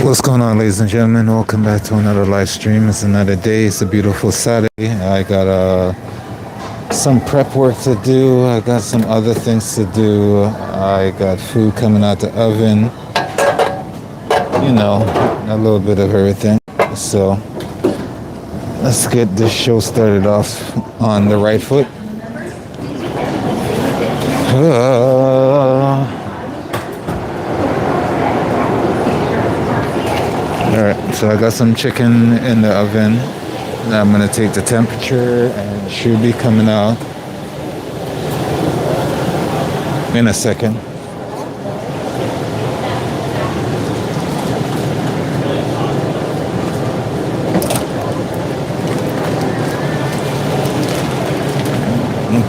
What's going on, ladies and gentlemen? Welcome back to another live stream. It's another day. It's a beautiful Saturday. I got some prep work to do. I got some other things to do. I got food coming out the oven. You know, a little bit of everything. So let's get this show started off on the right foot. Alright, so I got some chicken in the oven. Now I'm gonna take the temperature and it should be coming out in a second.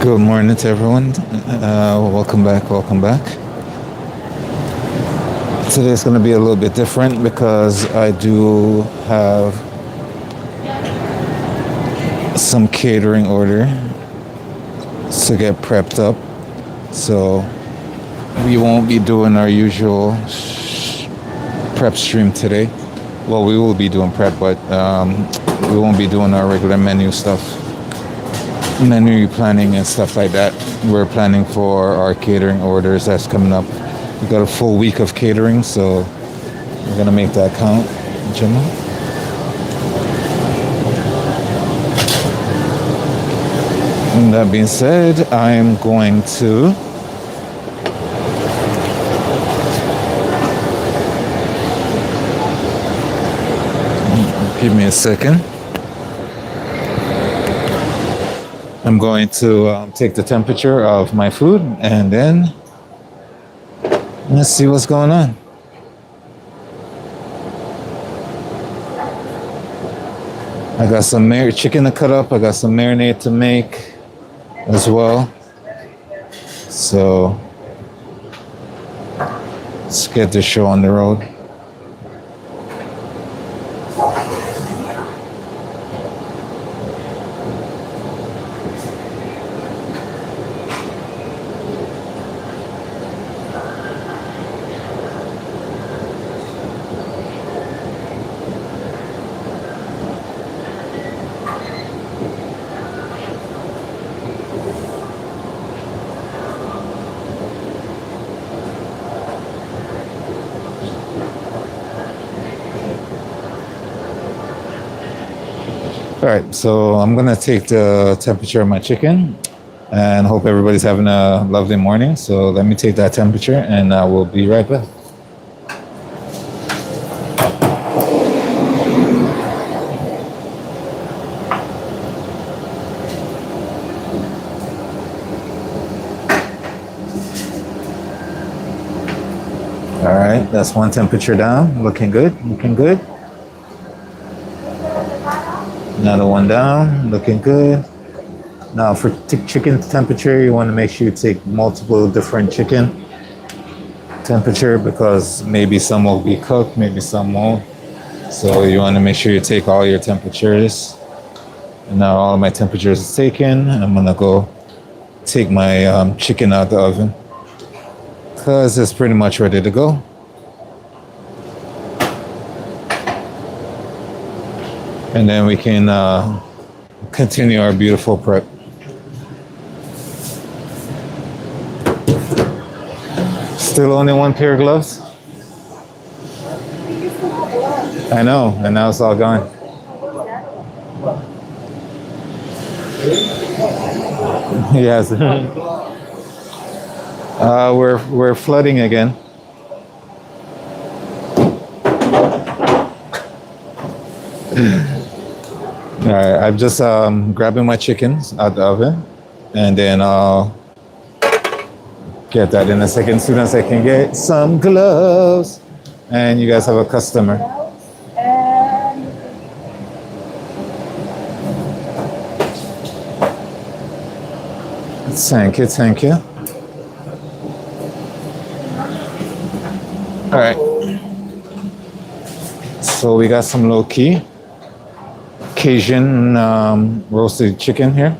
Good morning to everyone. Welcome back, welcome back. Today's going to be a little bit different because I do have some catering order to get prepped up. So we won't be doing our usual prep stream today. Well, we will be doing prep, but we won't be doing our regular menu planning and stuff like that. We're planning for our catering orders that's coming up. We got a full week of catering, so we're gonna make that count. Gemma. And that being said, I'm going to give me a second. I'm going to take the temperature of my food and then let's see what's going on. I got some chicken to cut up. I got some marinade to make as well. So let's get this show on the road. All right, so I'm gonna take the temperature of my chicken and hope everybody's having a lovely morning. So let me take that temperature and I will be right back. All right, that's one temperature down, looking good, looking good. Another one down, looking good. Now for chicken temperature, you want to make sure you take multiple different chicken temperature because maybe some will be cooked, maybe some won't. So you want to make sure you take all your temperatures. And now all of my temperatures is taken. I'm gonna go take my chicken out the oven because it's pretty much ready to go. And then we can continue our beautiful prep. Still only one pair of gloves? I know, and now it's all gone. Yes. We're flooding again. All right, I'm just grabbing my chickens out the oven, and then I'll get that in a second. As soon as I can get some gloves, and you guys have a customer. Thank you, thank you. All right. So we got some low key Cajun roasted chicken here.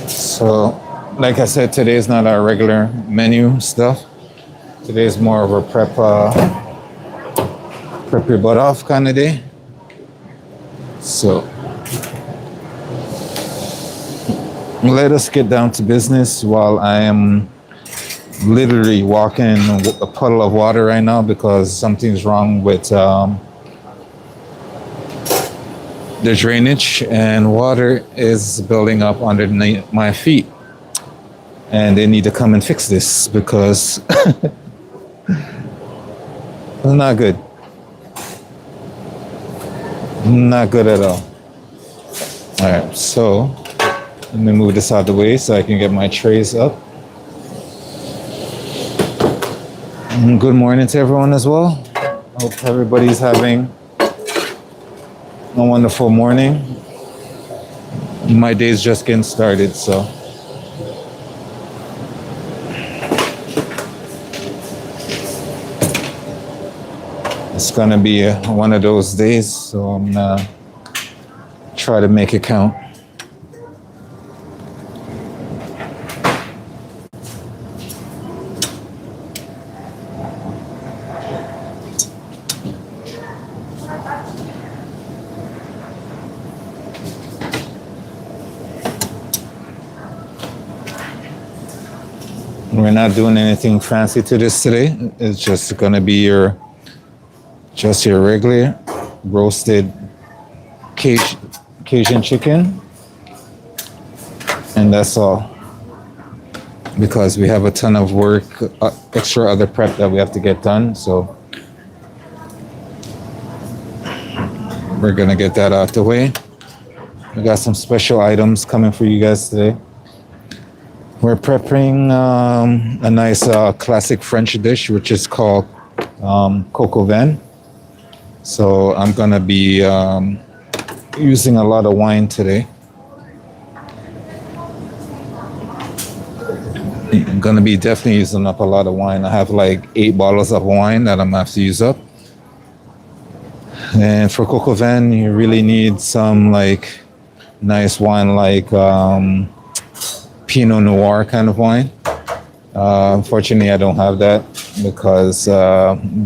So like I said, today is not our regular menu stuff. Today is more of a prep your butt off kind of day. So let us get down to business while I am literally walking a puddle of water right now because something's wrong with the drainage and water is building up underneath my feet. And they need to come and fix this because it's not good. Not good at all. All right, so let me move this out of the way so I can get my trays up. And good morning to everyone as well. Hope everybody's having a wonderful morning. My day's just getting started, so. It's gonna be one of those days, so I'm gonna try to make it count. We're not doing anything fancy to this today. It's just gonna be your regular roasted Cajun chicken, and that's all. Because we have a ton of work, extra other prep that we have to get done, so we're gonna get that out the way. We got some special items coming for you guys today. We're prepping a nice classic French dish, which is called coq au vin. So I'm gonna be using a lot of wine today. I'm gonna be definitely using up a lot of wine. I have like 8 bottles of wine that I'm gonna have to use up. And for coq au vin, you really need some like nice wine, like Pinot Noir kind of wine. Unfortunately, I don't have that because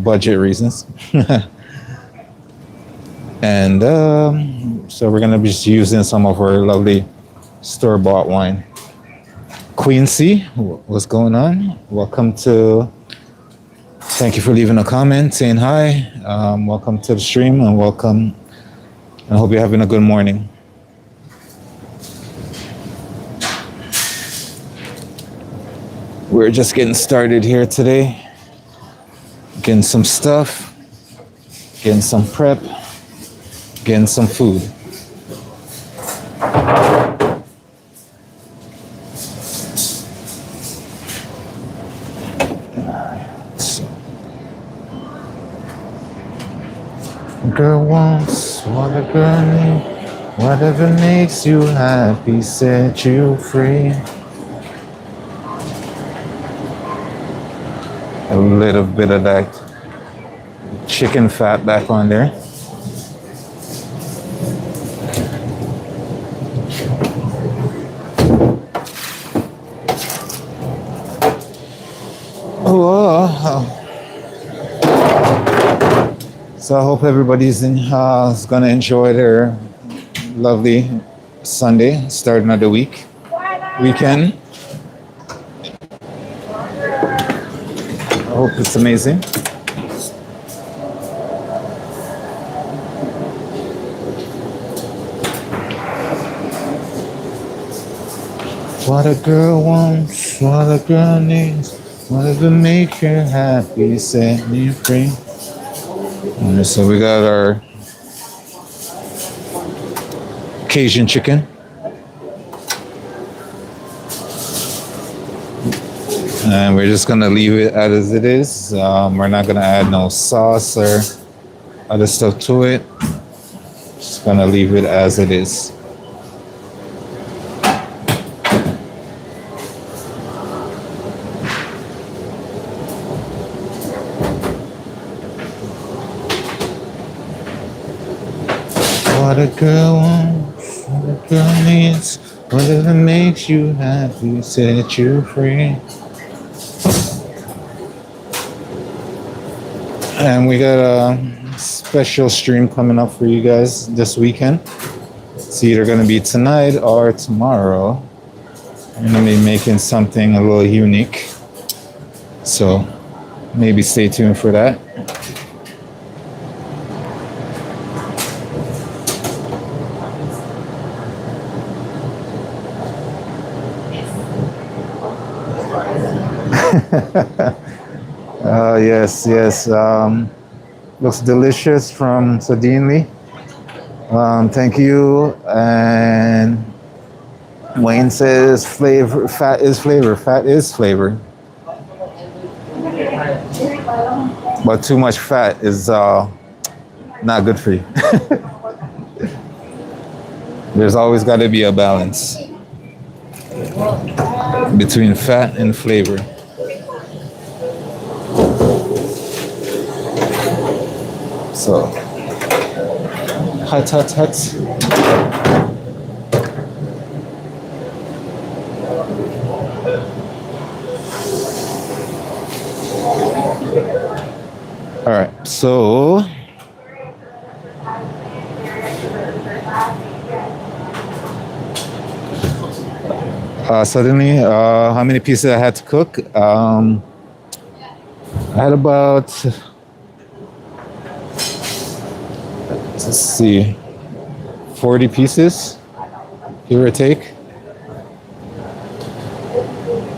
budget reasons. And so we're gonna be just using some of our lovely store-bought wine. Queen C, what's going on? Thank you for leaving a comment, saying hi. Welcome to the stream and welcome. I hope you're having a good morning. We're just getting started here today. Getting some stuff, getting some prep, getting some food. Girl wants what a girl needs, whatever makes you happy, set you free. A little bit of that chicken fat back on there. So I hope everybody's gonna enjoy their lovely Sunday, starting of the weekend. I hope it's amazing. What a girl wants, what a girl needs, whatever make her happy, set me free. All right, so we got our Cajun chicken. And we're just gonna leave it as it is. We're not gonna add no sauce or other stuff to it. Just gonna leave it as it is. What a girl wants, what a girl needs, Whatever makes you happy, set you free. And we got a special stream coming up for you guys this weekend. It's either going to be tonight or tomorrow. I'm going to be making something a little unique. So maybe stay tuned for that. Yes, yes. Looks delicious from Sadinli. Thank you. And Wayne says flavor, fat is flavor, fat is flavor. But too much fat is not good for you. There's always got to be a balance between fat and flavor. So, hot, hot, hot. All right, so suddenly, how many pieces I had to cook? I had about, let's see, 40 pieces, give or take.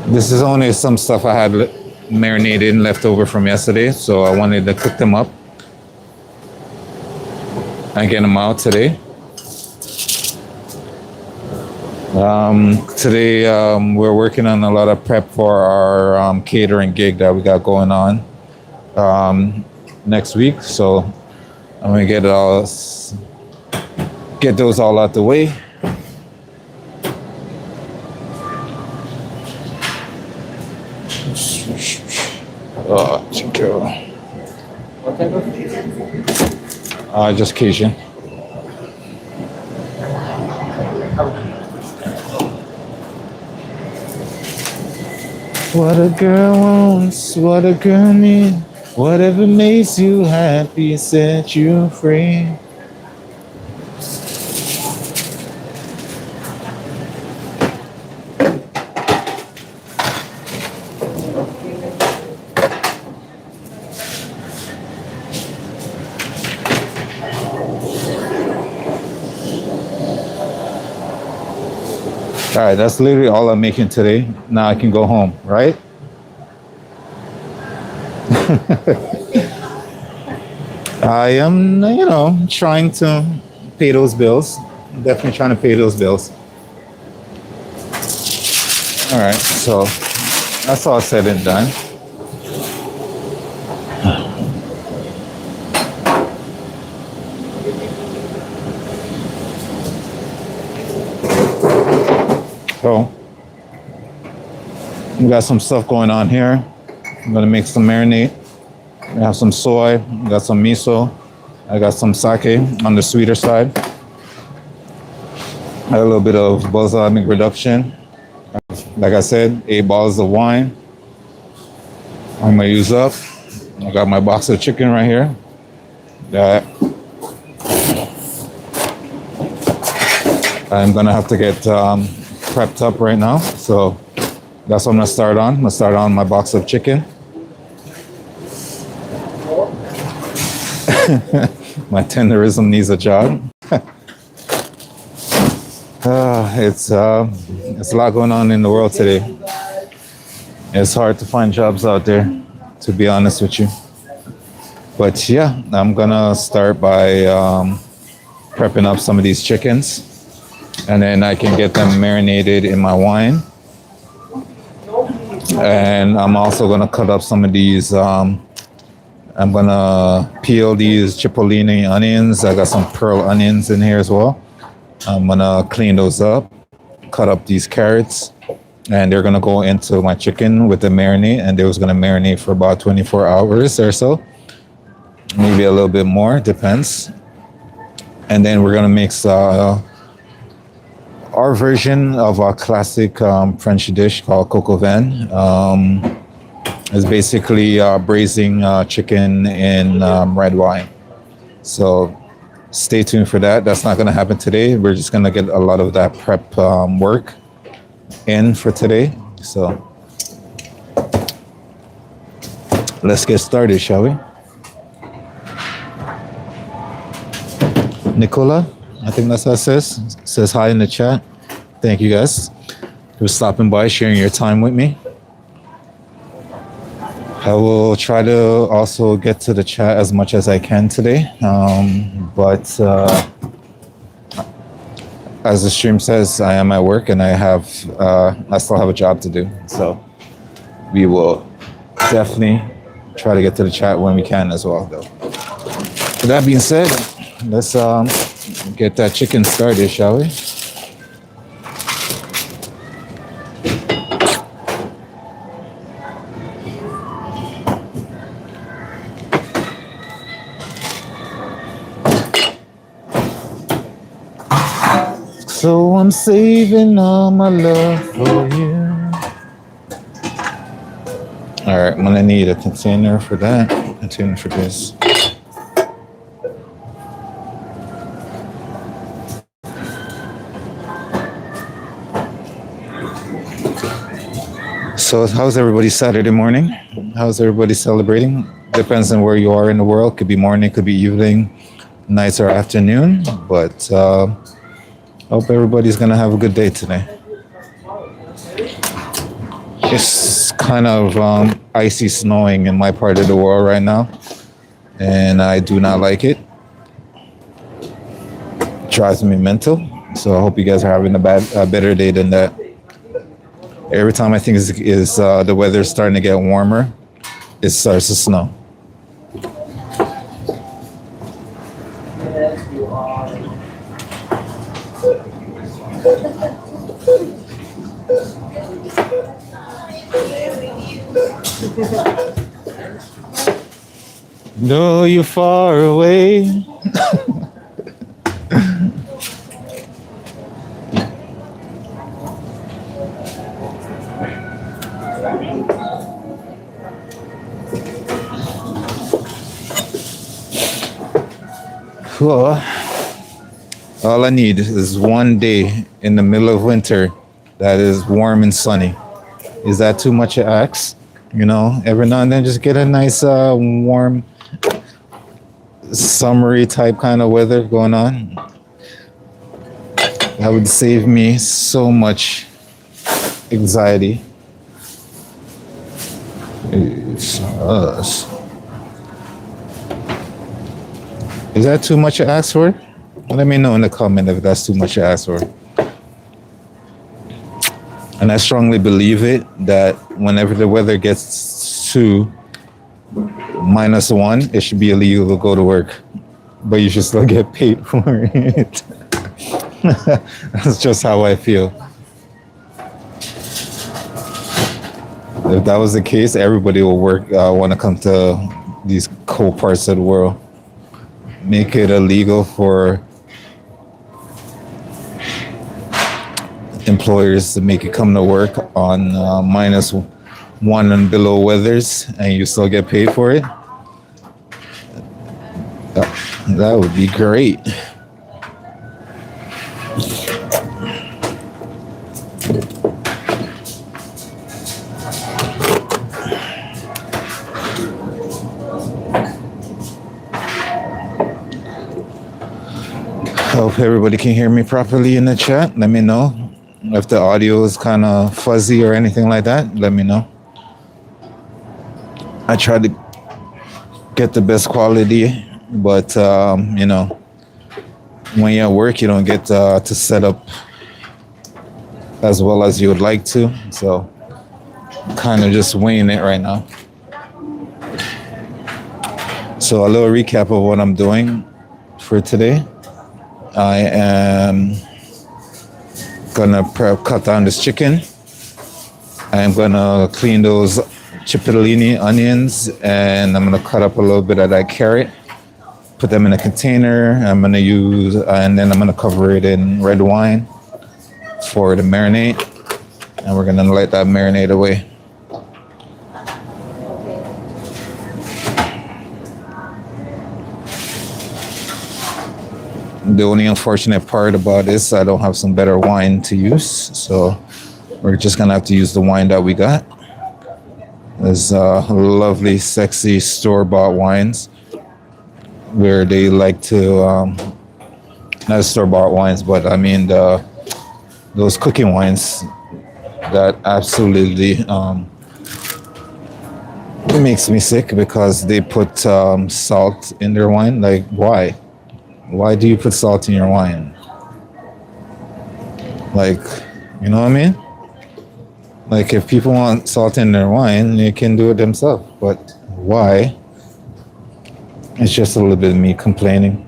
This is only some stuff I had marinated and left over from yesterday, so I wanted to cook them up and get them out today. Today we're working on a lot of prep for our catering gig that we got going on next week, so I'm gonna get those all out the way. Oh, chicken. What type of? Just Cajun. What a girl wants, what a girl needs, whatever makes you happy, set you free. All right, that's literally all I'm making today. Now I can go home, right? I am, trying to pay those bills. Definitely trying to pay those bills. All right, so that's all said and done. So we got some stuff going on here. I'm gonna make some marinade. I have some soy, I got some miso, I got some sake on the sweeter side. I have a little bit of balsamic reduction. Like I said, 8 bottles of wine I'm gonna use up. I got my box of chicken right here. That I'm gonna have to get prepped up right now. So that's what I'm gonna start on. I'm gonna start on my box of chicken. My tenderism needs a job. It's a lot going on in the world today. It's hard to find jobs out there, to be honest with you. But yeah, I'm gonna start by prepping up some of these chickens, and then I can get them marinated in my wine. And I'm also gonna cut up some of these. I'm gonna peel these cipollini onions. I got some pearl onions in here as well. I'm gonna clean those up, cut up these carrots, and they're gonna go into my chicken with the marinade, and they was gonna marinate for about 24 hours or so. Maybe a little bit more, depends. And then we're gonna mix all our version of a classic French dish called coq au vin is basically braising chicken in red wine. So stay tuned for that. That's not going to happen today. We're just going to get a lot of that prep work in for today. So let's get started, shall we? Nicola, I think that's how it says hi in the chat. Thank you guys for stopping by, sharing your time with me. I will try to also get to the chat as much as I can today. But as the stream says, I am at work and I still have a job to do. So we will definitely try to get to the chat when we can as well, though. With that being said, let's get that chicken started, shall we? So I'm saving all my love for you. All right, I'm gonna need a container for that, container for this. So how's everybody Saturday morning? How's everybody celebrating? Depends on where you are in the world. Could be morning, could be evening, nights or afternoon. But hope everybody's gonna have a good day today. It's kind of icy snowing in my part of the world right now, and I do not like it. Drives me mental. So I hope you guys are having a better day than that. Every time I think the weather's starting to get warmer, it starts to snow. No, you're far away. Well, all I need is one day in the middle of winter that is warm and sunny. Is that too much to ask? You know, every now and then just get a nice warm, summery type kind of weather going on. That would save me so much anxiety. It's us. Is that too much to ask for? Let me know in the comment if that's too much to ask for. And I strongly believe it that whenever the weather gets to -1, it should be illegal to go to work, but you should still get paid for it. That's just how I feel. If that was the case, everybody will want to come to these cold parts of the world. Make it illegal for employers to make it come to work on -1 and below weathers, and you still get paid for it. That would be great. Hope everybody can hear me properly in the chat. Let me know if the audio is kind of fuzzy or anything like that. Let me know. I try to get the best quality, but you know, when you're at work, you don't get to set up as well as you would like to. So kind of just winging it right now. So a little recap of what I'm doing for today. I am gonna cut down this chicken. I am gonna clean those cipollini onions, and I'm gonna cut up a little bit of that carrot, put them in a container. I'm gonna use, and then I'm gonna cover it in red wine. for the marinade, and we're gonna let that marinade away. The only unfortunate part about this, I don't have some better wine to use, so we're just gonna have to use the wine that we got. There's lovely, sexy store-bought wines where they like to, not store-bought wines, but I mean those cooking wines that absolutely it makes me sick because they put salt in their wine. Like, why? Why do you put salt in your wine? Like, you know what I mean? Like, if people want salt in their wine, they can do it themselves. But why? It's just a little bit of me complaining.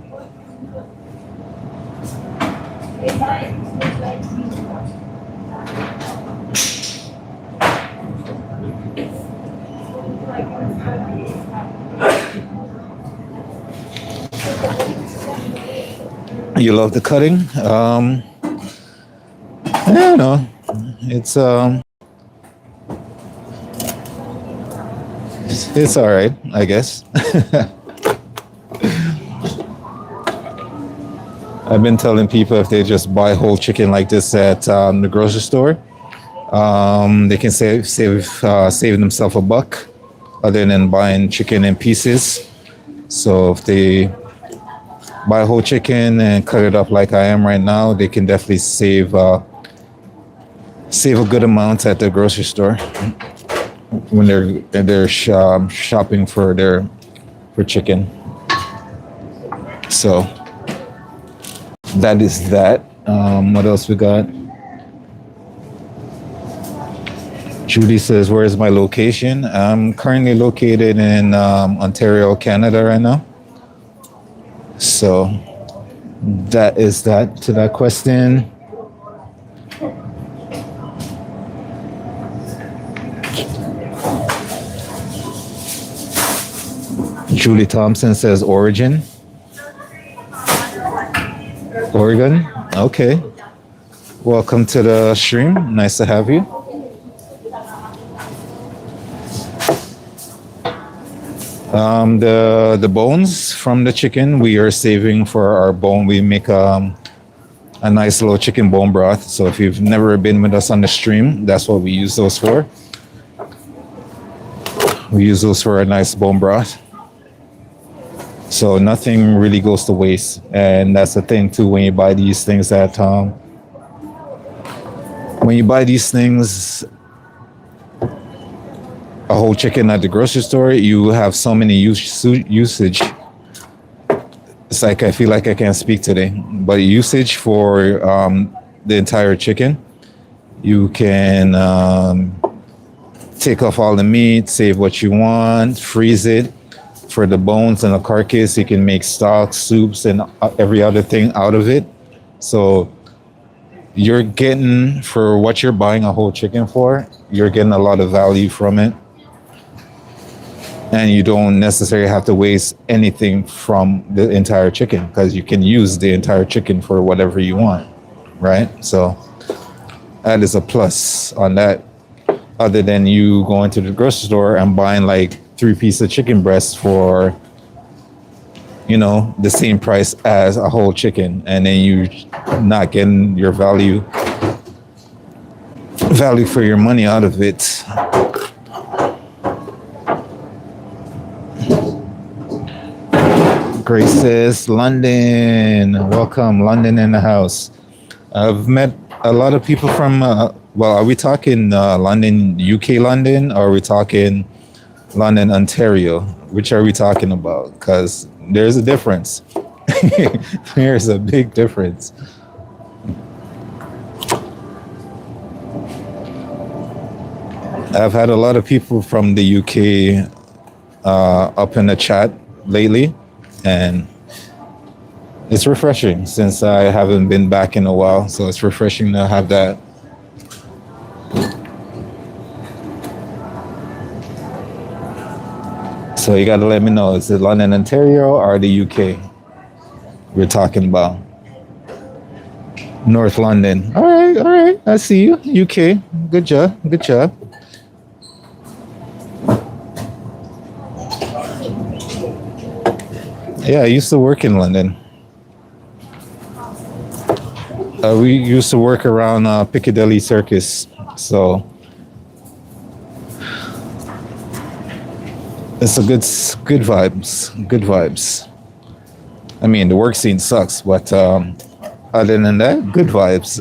You love the cutting? I don't know. It's all right, I guess. I've been telling people if they just buy whole chicken like this at the grocery store, they can save themselves a buck, other than buying chicken in pieces. So if they buy whole chicken and cut it up like I am right now, they can definitely save a good amount at the grocery store when they're shopping for chicken. So that is that. What else we got? Judy says, "Where is my location?" I'm currently located in Ontario, Canada right now. So that is that to that question. Julie Thompson says Oregon. Oregon? Okay. Welcome to the stream. Nice to have you. The bones from the chicken we are saving for our bone. We make a nice little chicken bone broth. So if you've never been with us on the stream, that's what we use those for. We use those for a nice bone broth. So nothing really goes to waste. And that's the thing too, when you buy these things at a whole chicken at the grocery store, you have so many usage. It's like I feel like I can't speak today, but usage for the entire chicken. You can take off all the meat, save what you want, freeze it. For the bones and the carcass, you can make stocks, soups, and every other thing out of it. So you're getting, for what you're buying a whole chicken for, you're getting a lot of value from it. And you don't necessarily have to waste anything from the entire chicken because you can use the entire chicken for whatever you want, right? So that is a plus on that, other than you going to the grocery store and buying like 3 pieces of chicken breast for, the same price as a whole chicken, and then you're not getting your value for your money out of it. Grace says, London, welcome, London in the house. I've met a lot of people from, are we talking London, UK London, or are we talking London, Ontario? Which are we talking about? Because there's a difference. There's a big difference. I've had a lot of people from the UK up in the chat lately, and it's refreshing since I haven't been back in a while. So it's refreshing to have that. So you got to let me know, is it London, Ontario, or the UK we're talking about? North London. All right, All right, I see you. UK. Good job. Good job. Yeah, I used to work in London. We used to work around Piccadilly Circus, so it's a good vibes. Good vibes. I mean, the work scene sucks, but other than that, good vibes.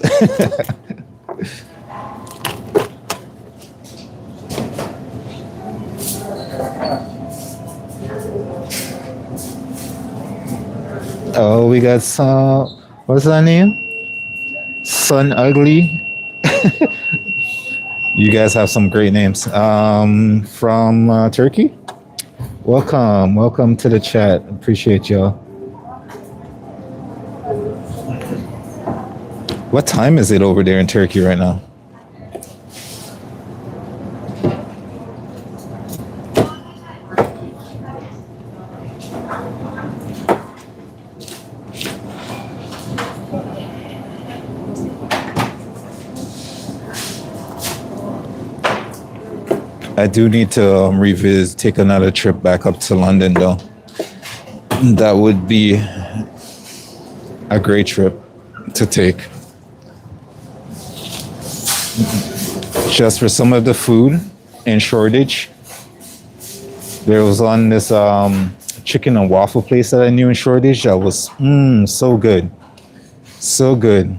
Oh, we got some. What's that name? Sun Ugly. You guys have some great names. From Turkey. Welcome, welcome to the chat. Appreciate y'all. What time is it over there in Turkey right now? I do need to revisit, take another trip back up to London though. That would be a great trip to take. Just for some of the food in Shoreditch. There was on this chicken and waffle place that I knew in Shoreditch that was so good. So good.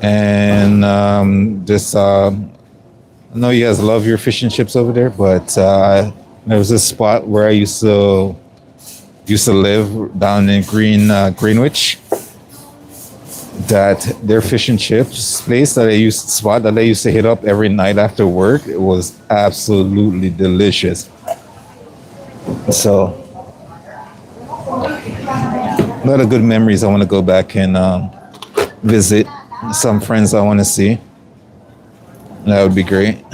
And this I know you guys love your fish and chips over there, but there was this spot where I used to live down in Greenwich. That their fish and chips place that I used to hit up every night after work. It was absolutely delicious. So a lot of good memories. I want to go back and visit some friends I want to see. That would be great.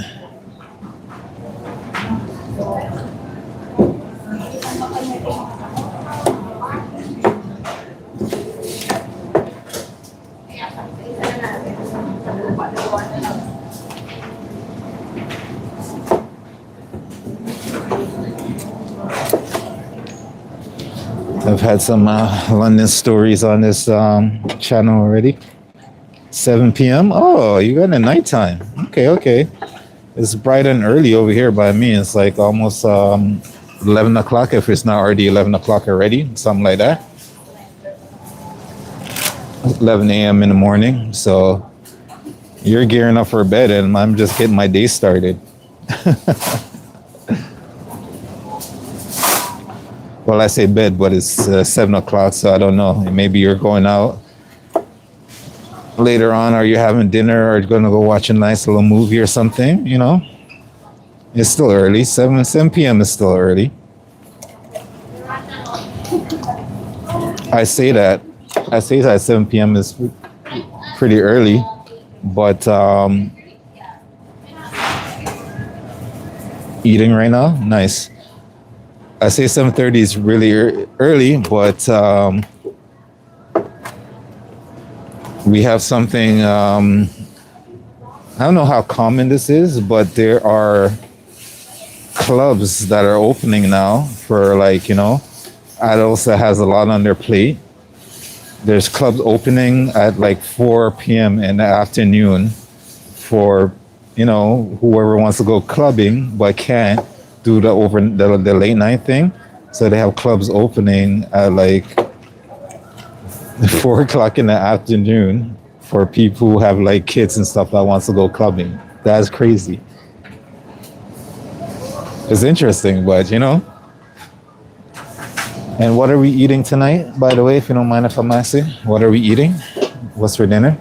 I've had some London stories on this channel already. 7 p.m. Oh, you got a nighttime. Okay. It's bright and early over here by me. It's like almost 11 o'clock if it's not already 11 o'clock already, something like that. 11 a.m. in the morning. So you're gearing up for bed and I'm just getting my day started. Well, I say bed, but it's 7 o'clock, so I don't know. Maybe you're going out later on, or you're having dinner, or going to go watch a nice little movie or something, you know? It's still early. 7 p.m. is still early. I say that 7 p.m. is pretty early, but eating right now, nice. I say 7:30 is really early, but we have something, I don't know how common this is, but there are clubs that are opening now for, like, you know, adults that has a lot on their plate. There's clubs opening at like 4 p.m. in the afternoon for, you know, whoever wants to go clubbing but can't do the late night thing. So they have clubs opening at like 4 o'clock in the afternoon for people who have like kids and stuff that wants to go clubbing. That's crazy. It's interesting, but you know. And what are we eating tonight, by the way, if you don't mind if I'm asking? What are we eating? What's for dinner?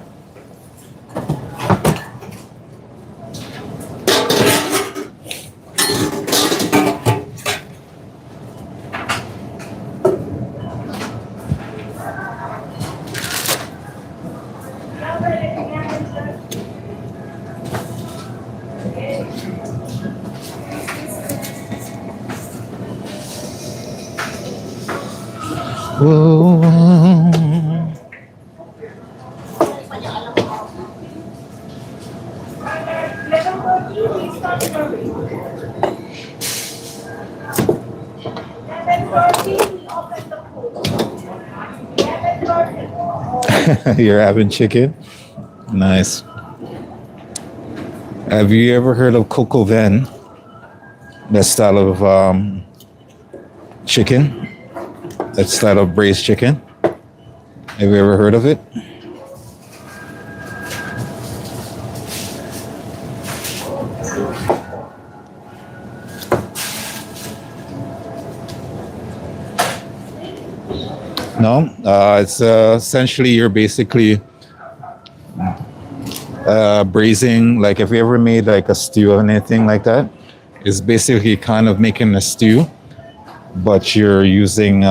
You're having chicken? Nice. Have you ever heard of coq au vin? That style of chicken? That style of braised chicken? Have you ever heard of it? No? It's essentially you're basically braising, like if you ever made like a stew or anything like that, it's basically kind of making a stew, but you're using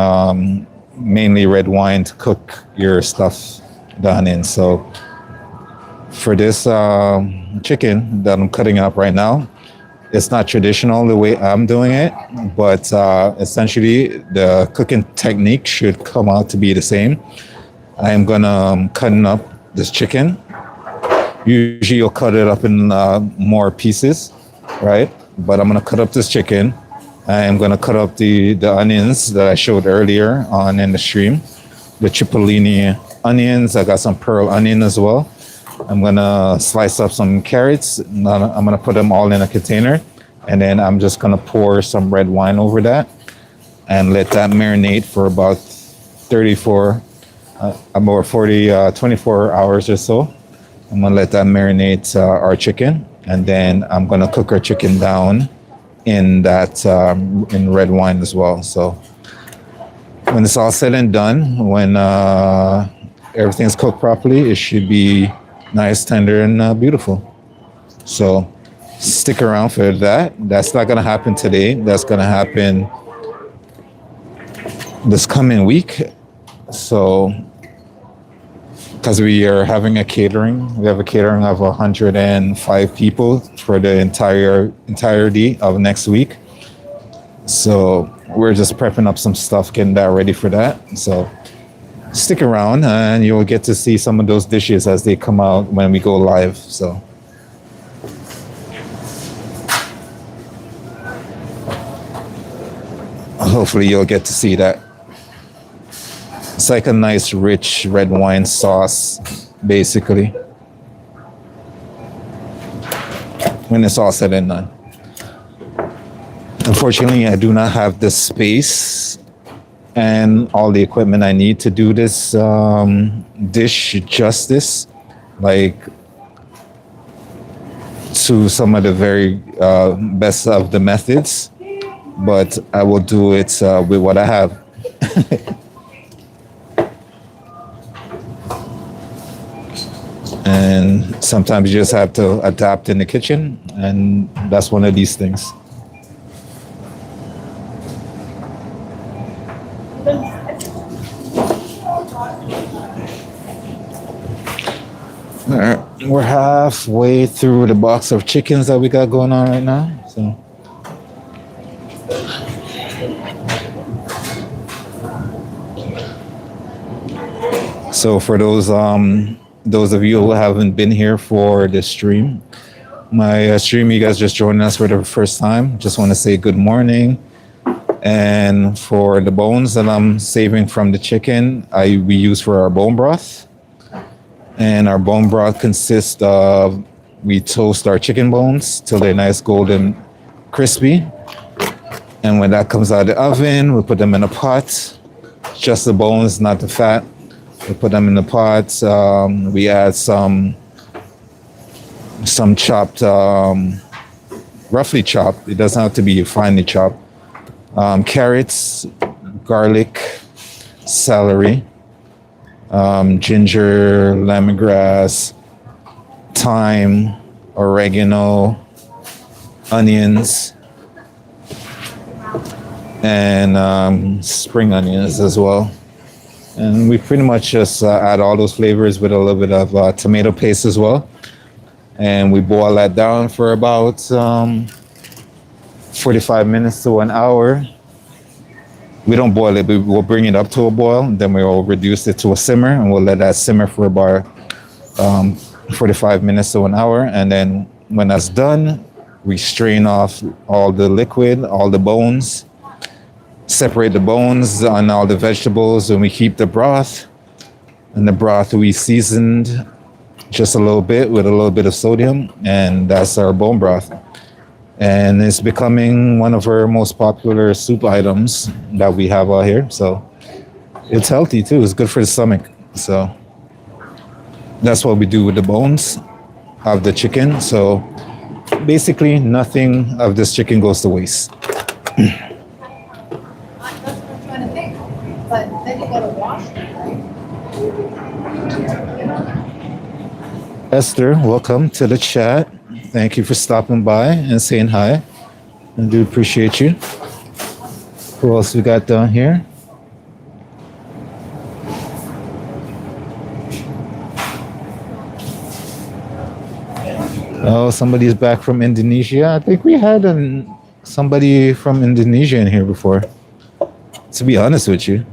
mainly red wine to cook your stuff down in. So for this chicken that I'm cutting up right now, it's not traditional the way I'm doing it, but essentially the cooking technique should come out to be the same. I am gonna cutting up this chicken. Usually you'll cut it up in more pieces, right? But I'm gonna cut up this chicken. I am gonna cut up the onions that I showed earlier on in the stream. The cipollini onions. I got some pearl onion as well. I'm gonna slice up some carrots. I'm gonna put them all in a container, and then I'm just gonna pour some red wine over that and let that marinate for about 24 hours or so. I'm gonna let that marinate our chicken, and then I'm gonna cook our chicken down in that in red wine as well. So when it's all said and done, when everything's cooked properly, it should be nice, tender, and beautiful. So stick around for that. That's not gonna happen today. That's gonna happen this coming week. So because we are having a catering. We have a catering of 105 people for the entirety of next week. So we're just prepping up some stuff, getting that ready for that. So stick around and you'll get to see some of those dishes as they come out when we go live. So hopefully you'll get to see that. It's like a nice, rich red wine sauce, basically, when it's all said and done. Unfortunately, I do not have the space and all the equipment I need to do this dish justice, like to some of the very best of the methods, but I will do it with what I have. And sometimes you just have to adapt in the kitchen, and that's one of these things. All right, we're halfway through the box of chickens that we got going on right now. So for those of you who haven't been here for the stream, my stream, you guys just joining us for the first time, just want to say good morning. And for the bones that I'm saving from the chicken, we use for our bone broth. And our bone broth consists of, we toast our chicken bones till they're nice golden crispy. And when that comes out of the oven, we put them in a pot, just the bones, not the fat. We put them in the pot. We add some chopped, roughly chopped. It doesn't have to be finely chopped. Carrots, garlic, celery, ginger, lemongrass, thyme, oregano, onions, and spring onions as well. And we pretty much just add all those flavors with a little bit of tomato paste as well. And we boil that down for about 45 minutes to an hour. We don't boil it, but we'll bring it up to a boil. Then we'll reduce it to a simmer, and we'll let that simmer for about 45 minutes to an hour. And then when that's done, We strain off all the liquid, all the bones, separate the bones and all the vegetables, and we keep the broth. And the broth we seasoned just a little bit with a little bit of sodium, and that's our bone broth. And it's becoming one of our most popular soup items that we have out here. So it's healthy too. It's good for the stomach. So that's what we do with the bones of the chicken. So basically, nothing of this chicken goes to waste. That's what I'm trying to think. But then you gotta wash it, right? Esther, welcome to the chat. Thank you for stopping by and saying hi. I do appreciate you. Who else we got down here? Oh, somebody's back from Indonesia. I think we had somebody from Indonesia in here before. To be honest with you,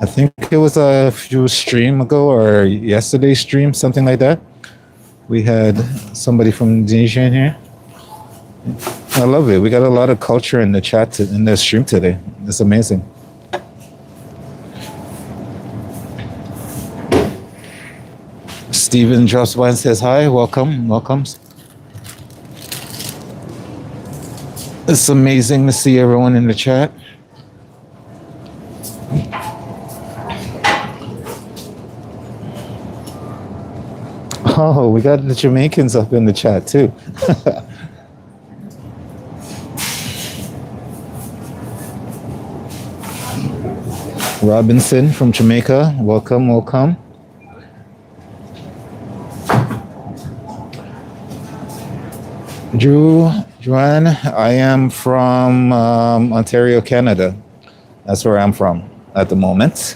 I think it was a few stream ago or yesterday's stream, something like that. We had somebody from Indonesia in here. I love it. We got a lot of culture in the chat in the stream today. It's amazing. Steven drops by and says hi. Welcome. It's amazing to see everyone in the chat. Oh, we got the Jamaicans up in the chat too. Robinson from Jamaica, welcome. Joanne, I am from Ontario, Canada. That's where I'm from at the moment.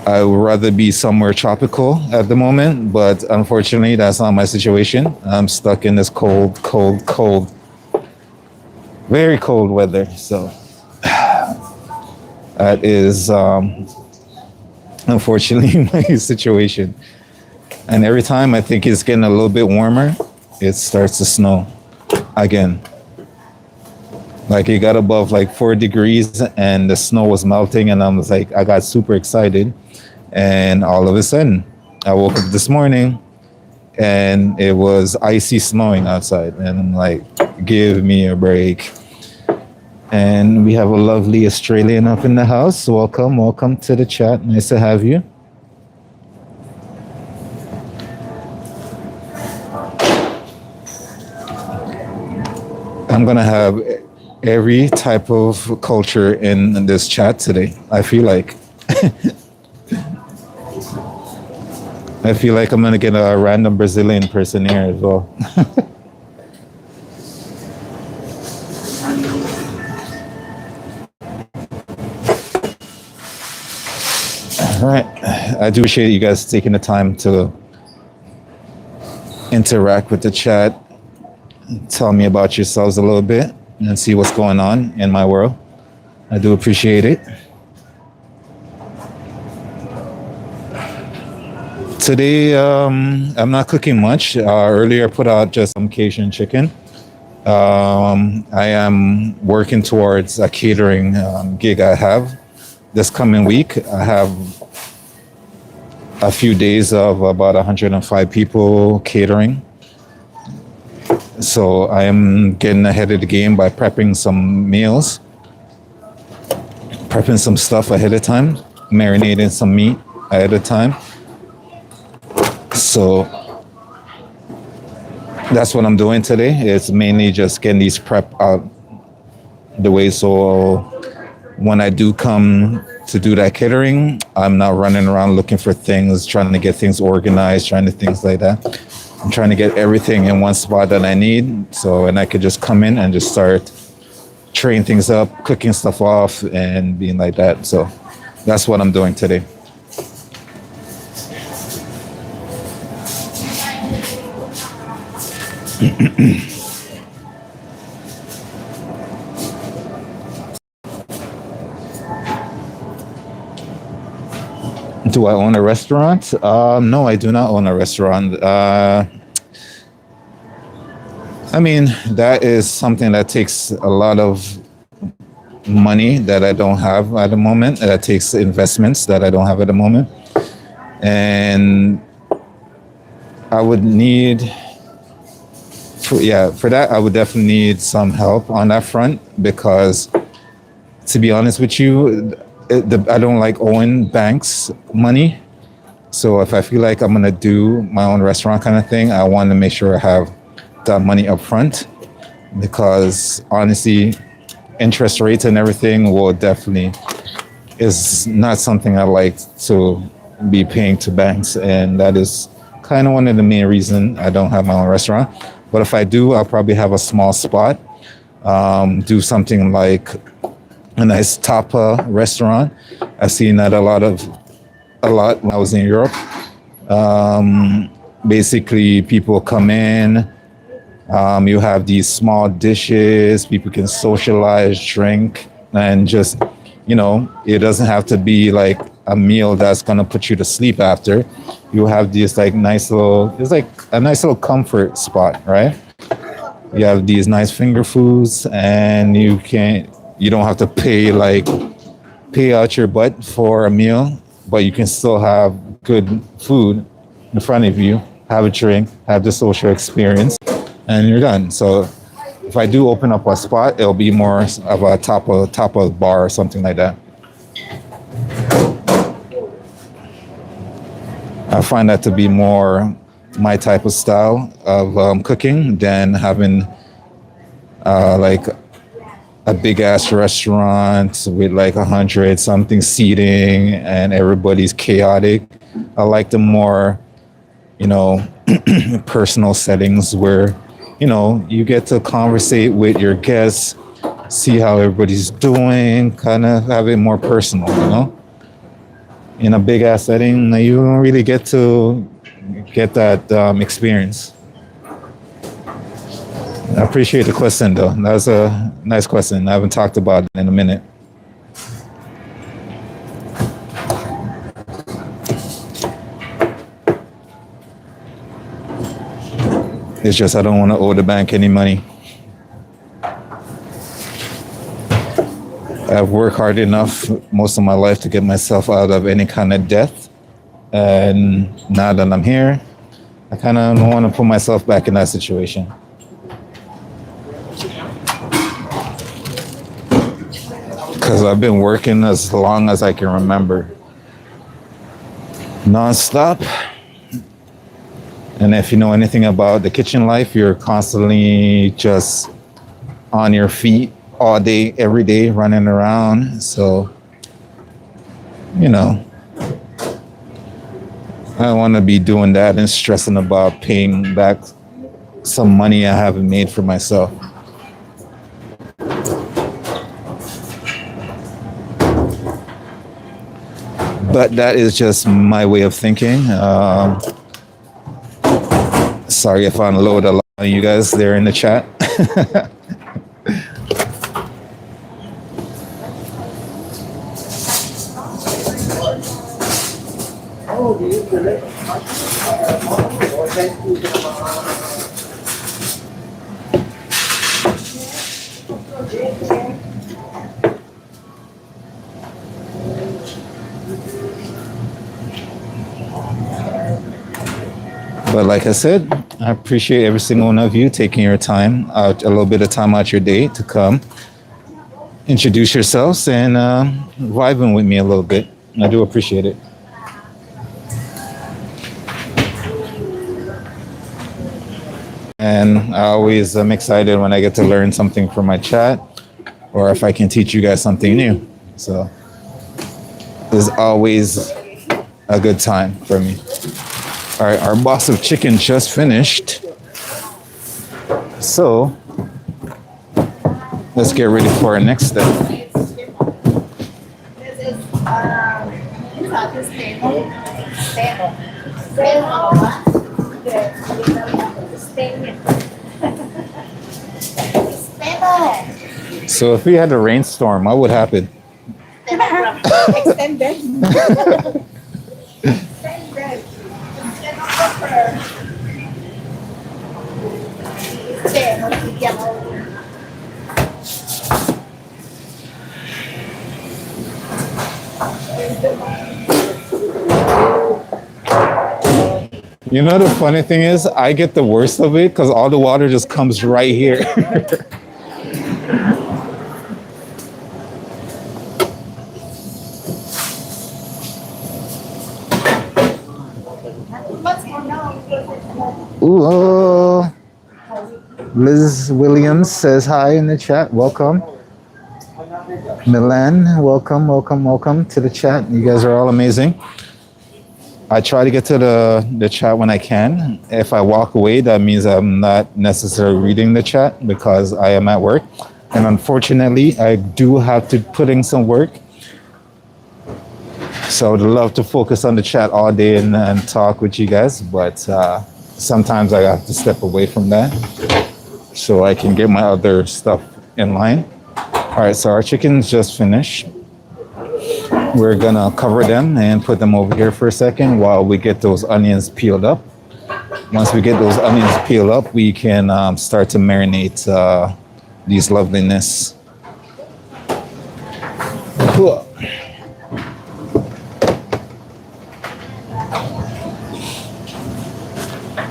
I would rather be somewhere tropical at the moment, but unfortunately, that's not my situation. I'm stuck in this cold, very cold weather. So that is, unfortunately, my situation. And every time I think it's getting a little bit warmer, it starts to snow again. Like it got above like 4 degrees and the snow was melting, and I got super excited. And all of a sudden, I woke up this morning and it was icy snowing outside. And I'm like, give me a break. And we have a lovely Australian up in the house. Welcome to the chat. Nice to have you. I'm going to have every type of culture in this chat today, I feel like. I feel like I'm going to get a random Brazilian person here as well. All right. I do appreciate you guys taking the time to interact with the chat. Tell me about yourselves a little bit and see what's going on in my world. I do appreciate it. Today, I'm not cooking much. Earlier, I put out just some Cajun chicken. I am working towards a catering gig I have this coming week. I have a few days of about 105 people catering. So I am getting ahead of the game by prepping some meals, prepping some stuff ahead of time, marinating some meat ahead of time. So that's what I'm doing today. It's mainly just getting these prep out the way, so when I do come to do that catering, I'm not running around looking for things, trying to get things organized, things like that. I'm trying to get everything in one spot that I need, and I could just come in and just start train things up, cooking stuff off and being like that. So that's what I'm doing today. Do I own a restaurant? No, I do not own a restaurant. I mean, that is something that takes a lot of money that I don't have at the moment. That takes investments that I don't have at the moment. And I would need, for that, I would definitely need some help on that front because, to be honest with you, I don't like owing banks money. So if I feel like I'm gonna do my own restaurant kind of thing, I want to make sure I have that money up front because honestly, interest rates and everything will definitely is not something I like to be paying to banks, and that is kind of one of the main reasons I don't have my own restaurant. But if I do, I'll probably have a small spot, do something like a nice tapa restaurant. I've seen that a lot when I was in Europe. Basically, people come in. You have these small dishes. People can socialize, drink, and just, it doesn't have to be like a meal that's gonna put you to sleep after. You have these like it's like a nice little comfort spot, right? You have these nice finger foods, and you don't have to pay out your butt for a meal, but you can still have good food in front of you, have a drink, have the social experience, and you're done. So if I do open up a spot, it'll be more of a top of bar or something like that. I find that to be more my type of style of cooking than having like a big ass restaurant with like 100 something seating and everybody's chaotic. I like the more, personal settings where, you get to conversate with your guests, see how everybody's doing, kind of have it more personal. In a big ass setting, you don't really get to get that experience. I appreciate the question, though. That was a nice question. I haven't talked about it in a minute. It's just I don't want to owe the bank any money. I've worked hard enough most of my life to get myself out of any kind of debt. And now that I'm here, I kind of don't want to put myself back in that situation. Because I've been working as long as I can remember. Non-stop. And if you know anything about the kitchen life, you're constantly just on your feet all day, every day, running around. So, I don't want to be doing that and stressing about paying back some money I haven't made for myself. But that is just my way of thinking. Sorry if I unload a lot of you guys there in the chat. But like I said, I appreciate every single one of you taking your time out, a little bit of time out your day to come, introduce yourselves, and vibing with me a little bit. I do appreciate it. And I always am excited when I get to learn something from my chat, or if I can teach you guys something new. So it's always a good time for me. All right, our box of chicken just finished. So let's get ready for our next step. This is So if we had a rainstorm, what would happen? extended. You know the funny thing is, I get the worst of it because all the water just comes right here. Ooh, Liz Williams says hi in the chat. Welcome. Milan, welcome, welcome, welcome to the chat. You guys are all amazing. I try to get to the chat when I can. If I walk away, that means I'm not necessarily reading the chat because I am at work. And unfortunately, I do have to put in some work. So I would love to focus on the chat all day and talk with you guys. But sometimes I have to step away from that so I can get my other stuff in line. All right, so our chicken's just finished. We're gonna cover them and put them over here for a second while we get those onions peeled up. Once we get those onions peeled up, we can start to marinate these loveliness. Cool.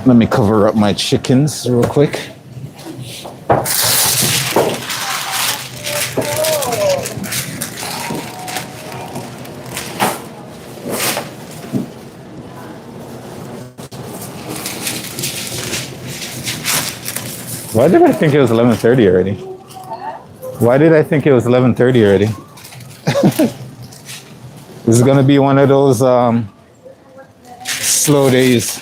Let me cover up my chickens real quick. Why did I think it was 11:30 already? Why did I think it was 11:30 already? This is gonna be one of those slow days.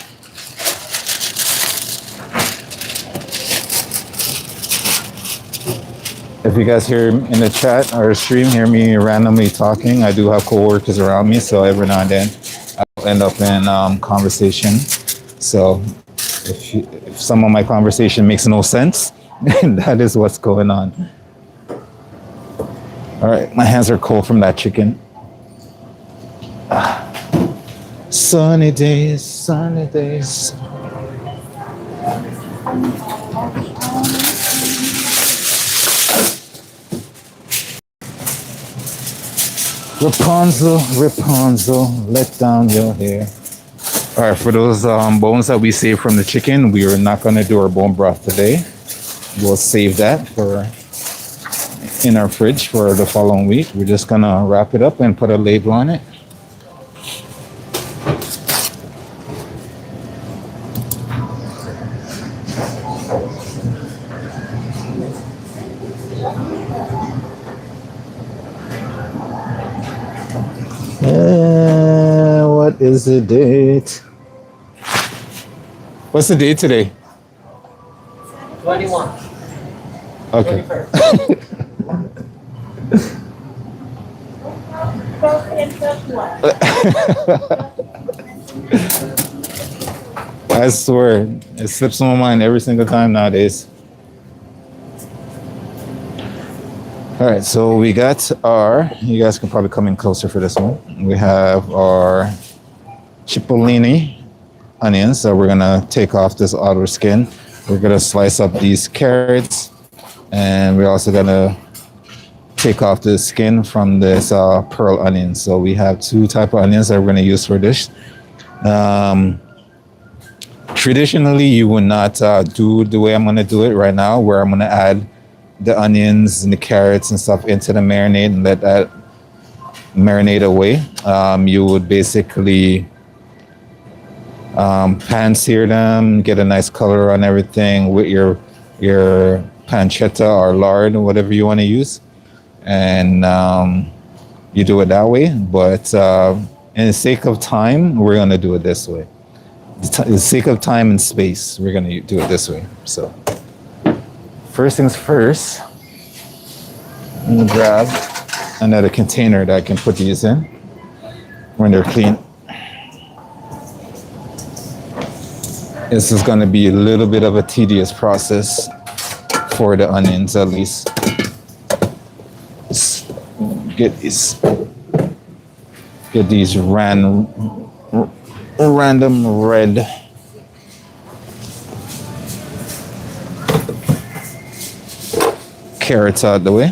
If you guys hear in the chat or stream, hear me randomly talking, I do have coworkers around me, so every now and then I'll end up in conversation. So if some of my conversation makes no sense, that is what's going on. All right, my hands are cold from that chicken. Sunny days, sunny days. Rapunzel, Rapunzel, let down your hair. All right, for those bones that we saved from the chicken, we are not going to do our bone broth today. We'll save that for in our fridge for the following week. We're just going to wrap it up and put a label on it. What is the date? What's the date today? 21. Okay. I swear, it slips on my mind every single time nowadays. All right, so we got our, you guys can probably come in closer for this one. We have our cipollini onions, so we're gonna take off this outer skin. We're gonna slice up these carrots, and we're also gonna take off the skin from this pearl onion. So we have two type of onions that we're gonna use for this. Traditionally, you would not do the way I'm gonna do it right now, where I'm gonna add the onions and the carrots and stuff into the marinade and let that marinate away. You would basically pan sear them, get a nice color on everything with your pancetta or lard or whatever you want to use, and you do it that way. But in the sake of time, we're gonna do it this way. In the sake of time and space, we're gonna do it this way. So first things first, I'm gonna grab another container that I can put these in when they're clean. This is gonna be a little bit of a tedious process for the onions, at least. Let's get these random red carrots out the way.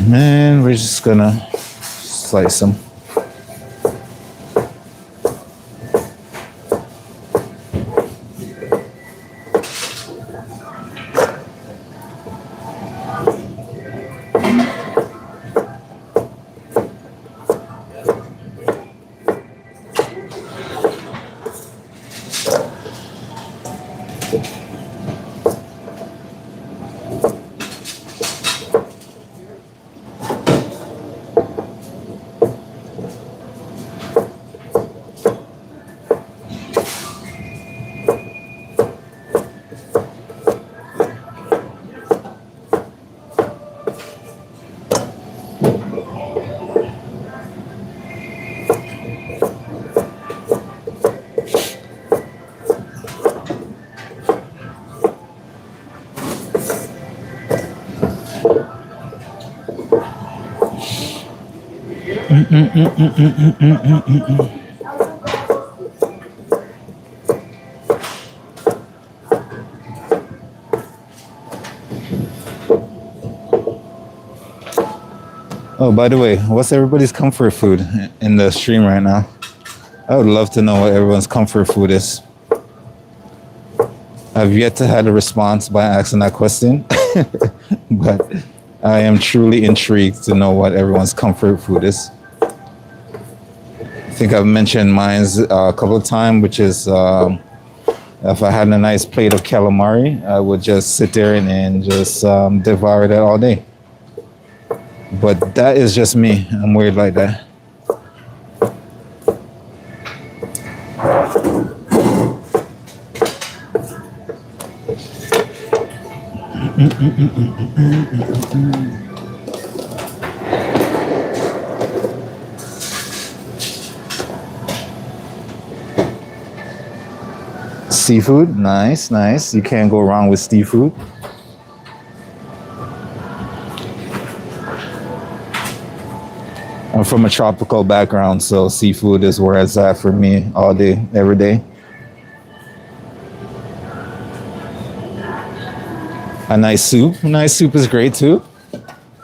And we're just gonna slice them. Oh, by the way, what's everybody's comfort food in the stream right now? I would love to know what everyone's comfort food is. I've yet to have a response by asking that question, but I am truly intrigued to know what everyone's comfort food is. I think I've mentioned mine's a couple of times, which is if I had a nice plate of calamari, I would just sit there and just devour that all day. But that is just me. I'm weird like that. Seafood, nice, nice. You can't go wrong with seafood. I'm from a tropical background, so seafood is where it's at for me all day, every day. A nice soup. A nice soup is great too,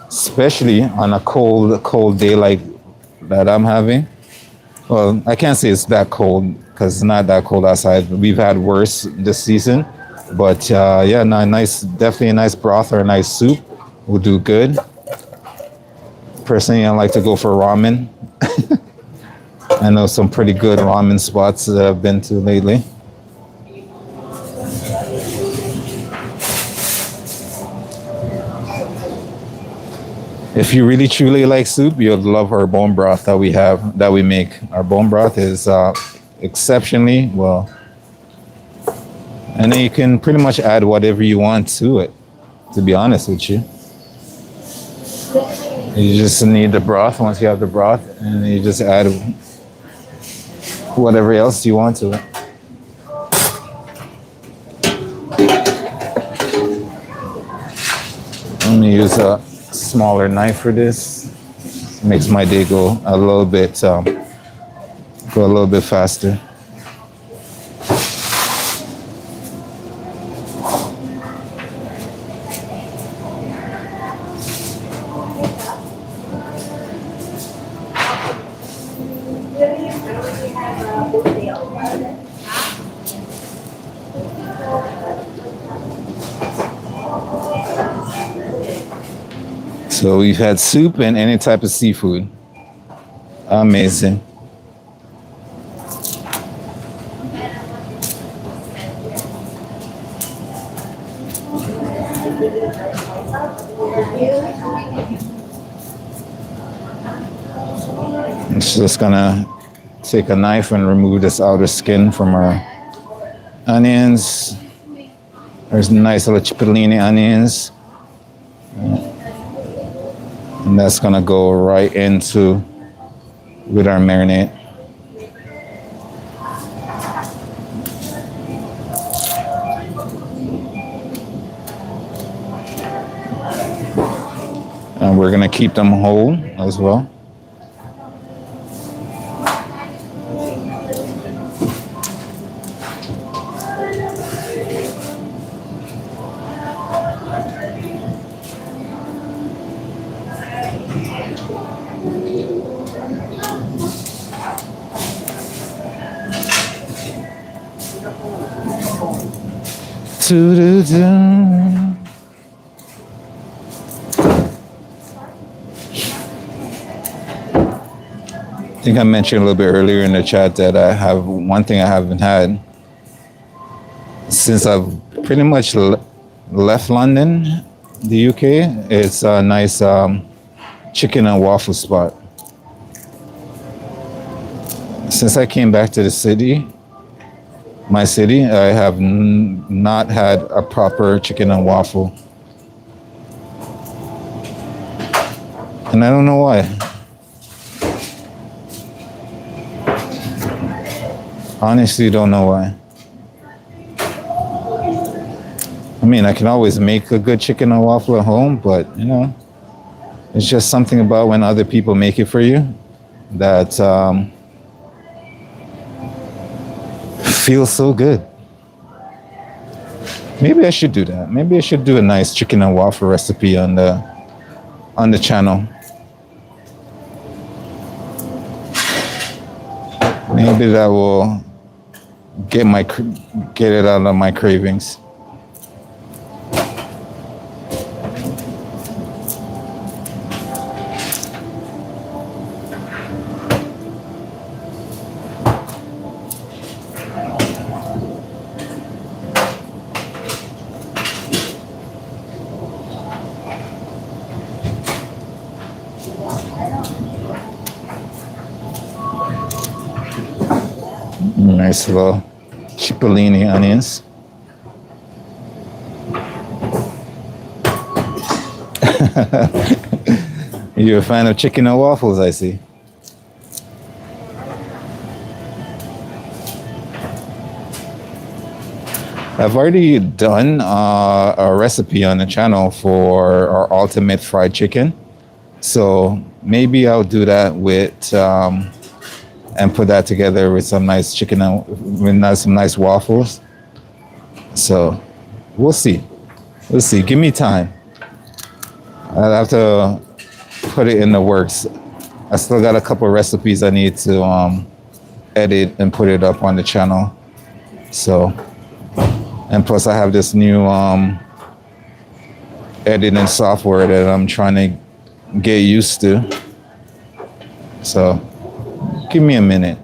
especially on a cold day like that I'm having. Well, I can't say it's that cold because it's not that cold outside. We've had worse this season, but yeah, no, definitely a nice broth or a nice soup will do good. Personally, I like to go for ramen. I know some pretty good ramen spots that I've been to lately. If you really truly like soup, you'll love our bone broth that we make. Our bone broth is exceptionally well. And then you can pretty much add whatever you want to it, to be honest with you. You just need the broth. Once you have the broth, and you just add whatever else you want to it. I'm gonna use a smaller knife for this. Makes my day go a little bit faster. So we've had soup and any type of seafood. Amazing. It's just gonna take a knife and remove this outer skin from our onions. There's nice little cipollini onions. And that's gonna go right into with our marinade. And we're gonna keep them whole as well. Doo-doo-doo. I think I mentioned a little bit earlier in the chat that I have one thing I haven't had since I've pretty much left London, the UK. It's a nice chicken and waffle spot. Since I came back to the city, my city, I have not had a proper chicken and waffle. And I don't know why. Honestly, don't know why. I mean, I can always make a good chicken and waffle at home, but you know, it's just something about when other people make it for you that feels so good. Maybe I should do that. Maybe I should do a nice chicken and waffle recipe on the channel. Maybe that will get it out of my cravings. Nice little cipollini onions. You're a fan of chicken and waffles, I see. I've already done a recipe on the channel for our ultimate fried chicken. So maybe I'll do that with and put that together with some nice chicken and with some nice waffles. So we'll see. We'll see. Give me time. I'll have to put it in the works. I still got a couple of recipes I need to edit and put it up on the channel. So, and plus I have this new editing software that I'm trying to get used to. So give me a minute.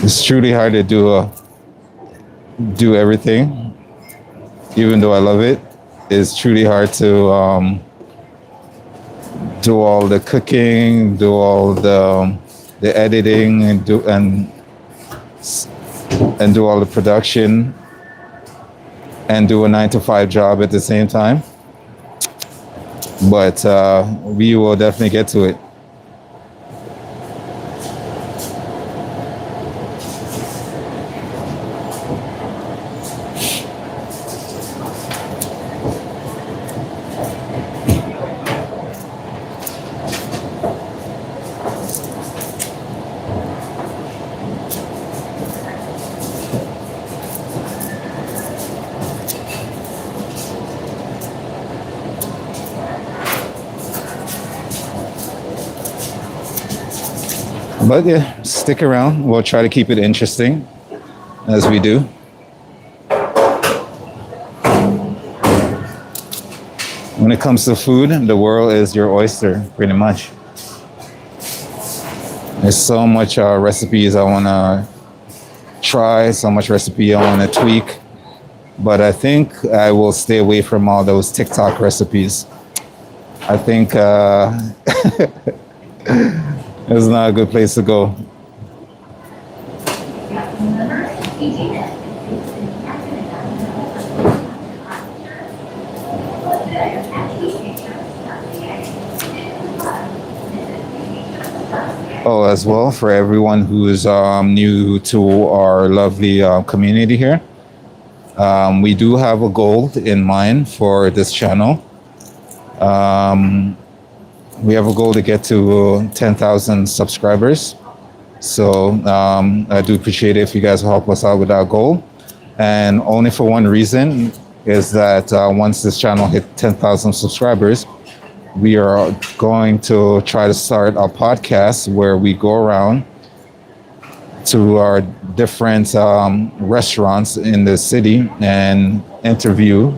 It's truly hard to do everything, even though I love it. It's truly hard to do all the cooking, do all the editing, and do all the production, and do a 9-to-5 job at the same time. But we will definitely get to it. But yeah, stick around. We'll try to keep it interesting as we do. When it comes to food, the world is your oyster, pretty much. There's so much recipes I want to try, so much recipe I want to tweak. But I think I will stay away from all those TikTok recipes. I think it's not a good place to go. Oh, as well, for everyone who is new to our lovely community here, we do have a goal in mind for this channel. We have a goal to get to 10,000 subscribers. So I do appreciate it if you guys will help us out with that goal. And only for one reason is that once this channel hit 10,000 subscribers, we are going to try to start a podcast where we go around to our different restaurants in the city and interview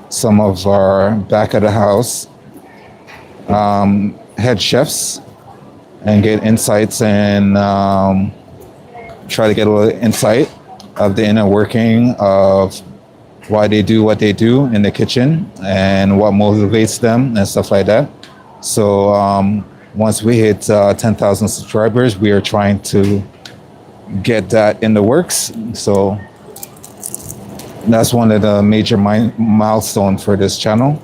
some of our back of the house head chefs and get insights and try to get a little insight of the inner working of why they do what they do in the kitchen and what motivates them and stuff like that. So once we hit 10,000 subscribers, we are trying to get that in the works. So that's one of the major milestones for this channel.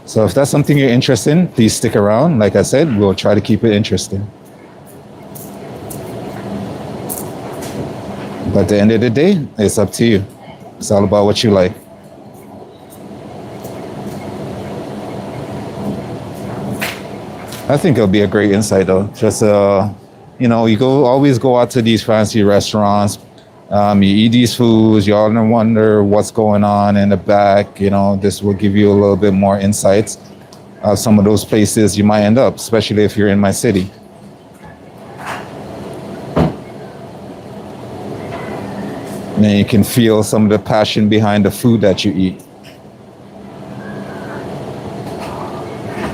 So if that's something you're interested in, please stick around. Like I said, we'll try to keep it interesting. But at the end of the day, it's up to you. It's all about what you like. I think it'll be a great insight though. Just, you always go out to these fancy restaurants. You eat these foods, you all wonder what's going on in the back. This will give you a little bit more insights of some of those places you might end up, especially if you're in my city. And then you can feel some of the passion behind the food that you eat.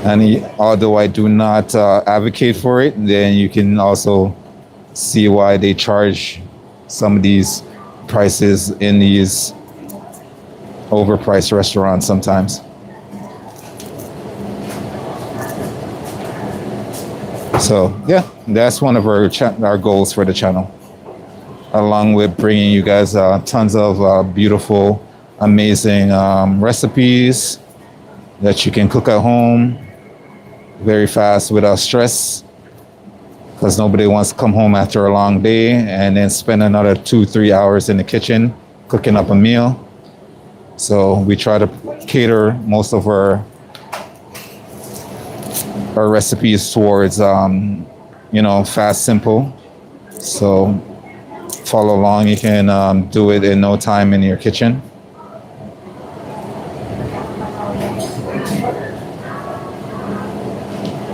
And although I do not advocate for it, then you can also see why they charge some of these prices in these overpriced restaurants sometimes. So yeah, that's one of our goals for the channel, along with bringing you guys tons of beautiful, amazing recipes that you can cook at home very fast without stress, because nobody wants to come home after a long day and then spend another 2-3 hours in the kitchen cooking up a meal. So we try to cater most of our recipes towards fast, simple. So follow along. You can do it in no time in your kitchen.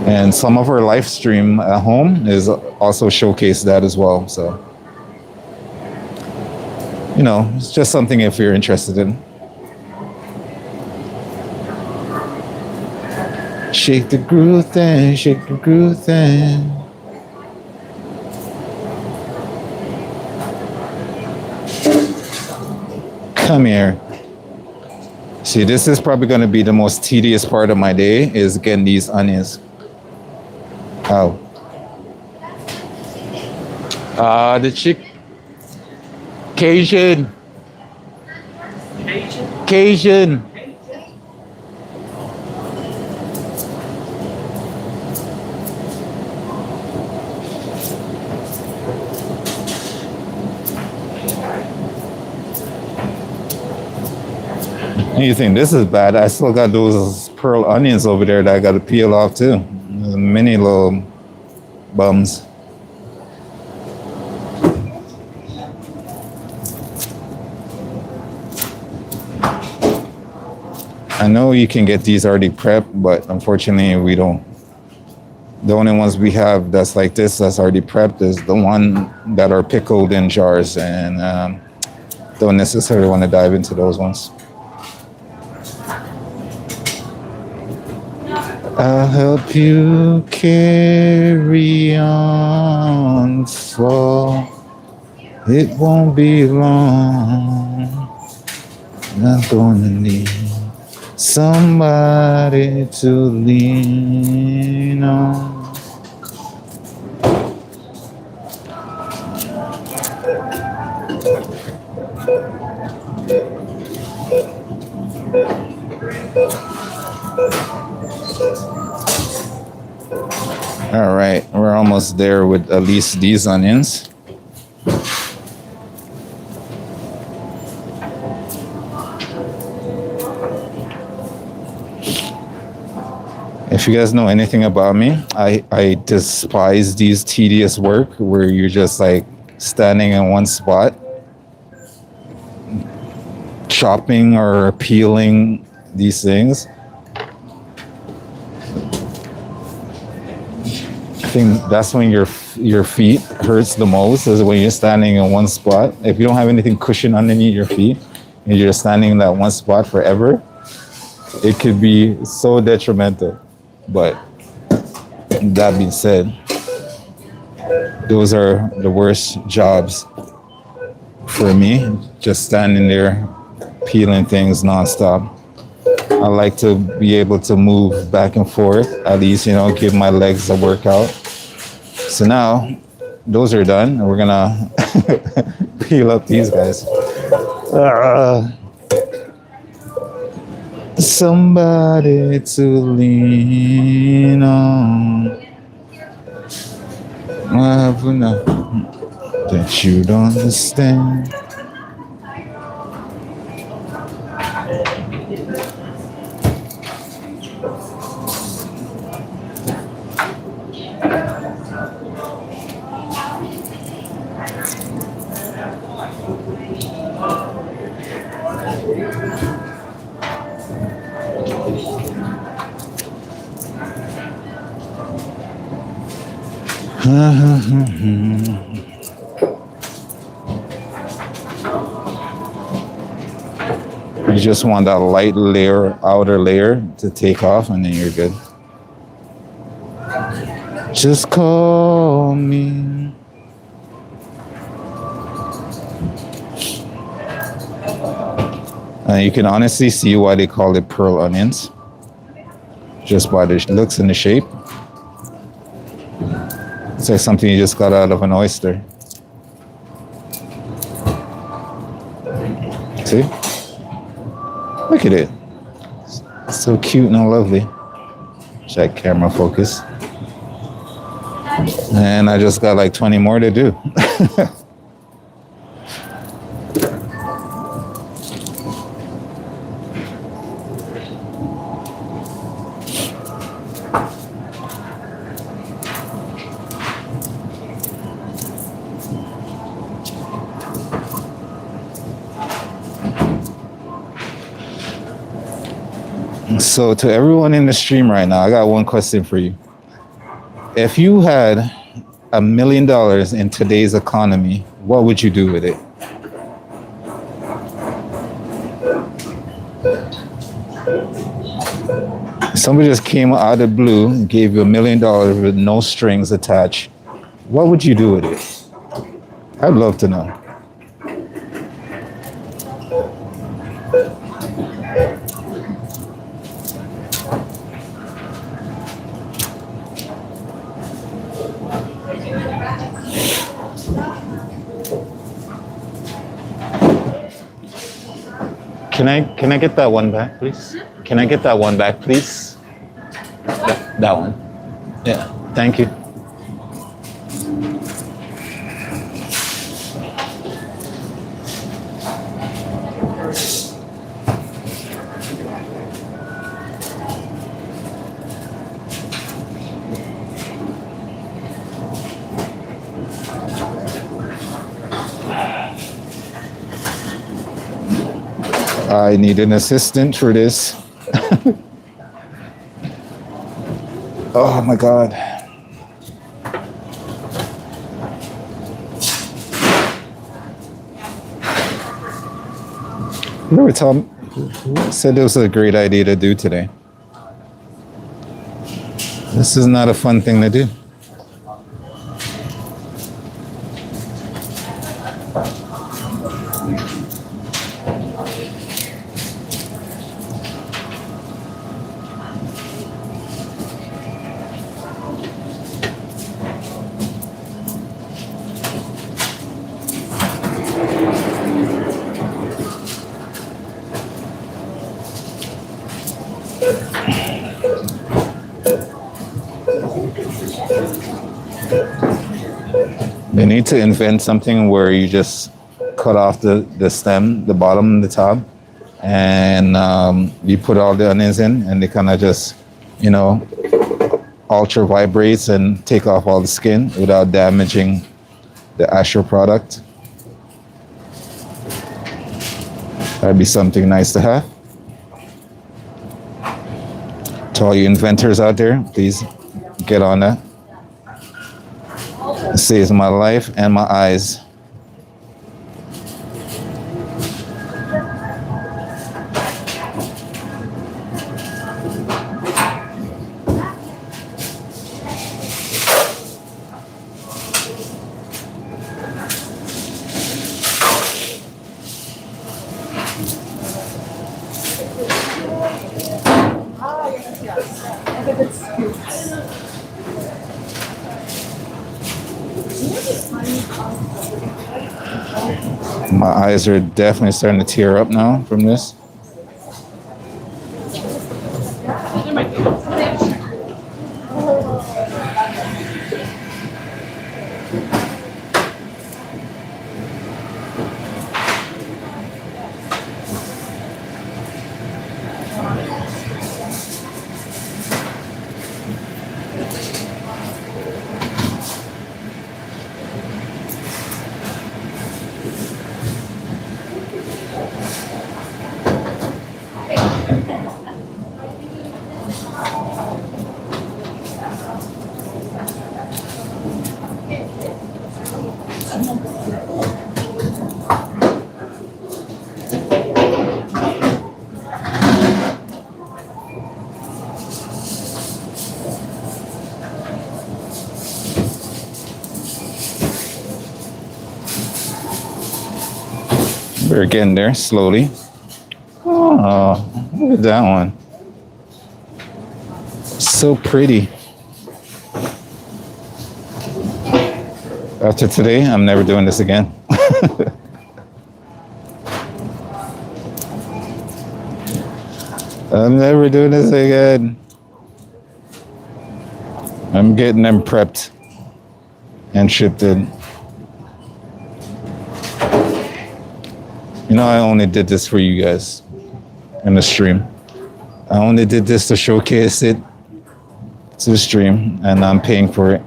And some of our live stream at home is also showcase that as well. So, it's just something if you're interested in. Shake the groove thing, shake the groove thing. Come here. See, this is probably going to be the most tedious part of my day, is getting these onions. Oh. The Cajun. Cajun. You think this is bad? I still got those pearl onions over there that I got to peel off too. Many little bums. I know you can get these already prepped, but unfortunately we don't. The only ones we have that's like this, that's already prepped, is the one that are pickled in jars, and don't necessarily want to dive into those ones. I'll help you carry on, for it won't be long. I'm gonna need somebody to lean on. All right, we're almost there with at least these onions. If you guys know anything about me, I despise these tedious work where you're just like standing in one spot, chopping or peeling these things. think that's when your feet hurts the most, is when you're standing in one spot. If you don't have anything cushioned underneath your feet and you're standing in that one spot forever, it could be so detrimental. But that being said, those are the worst jobs for me, just standing there peeling things nonstop. I like to be able to move back and forth, at least, give my legs a workout. So now those are done, and we're gonna peel up these guys. Somebody to lean on. That you don't understand. You just want that light layer, outer layer to take off, and then you're good. Just call me. And you can honestly see why they call it pearl onions, just by the looks and the shape. It's like something you just got out of an oyster. See? Look at it. It's so cute and lovely. Check camera focus. And I just got like 20 more to do. So to everyone in the stream right now, I got one question for you. If you had $1 million in today's economy, what would you do with it? Somebody just came out of the blue and gave you $1 million with no strings attached. What would you do with it? I'd love to know. Can I get that one back, please? Can I get that one back, please? That one. Yeah, thank you. I need an assistant for this. Oh my God. Whoever said it was a great idea to do today. This is not a fun thing to do. They need to invent something where you just cut off the stem, the bottom and the top, and you put all the onions in, and they kind of just, ultra vibrates and take off all the skin without damaging the actual product. That'd be something nice to have. To all you inventors out there, please get on that. It saves my life and my eyes. My eyes are definitely starting to tear up now from this. We're getting there slowly. Oh, look at that one. So pretty. After today, I'm never doing this again. I'm never doing this again. I'm getting them prepped and shipped in. You know, I only did this for you guys in the stream. I only did this to showcase it to the stream, and I'm paying for it.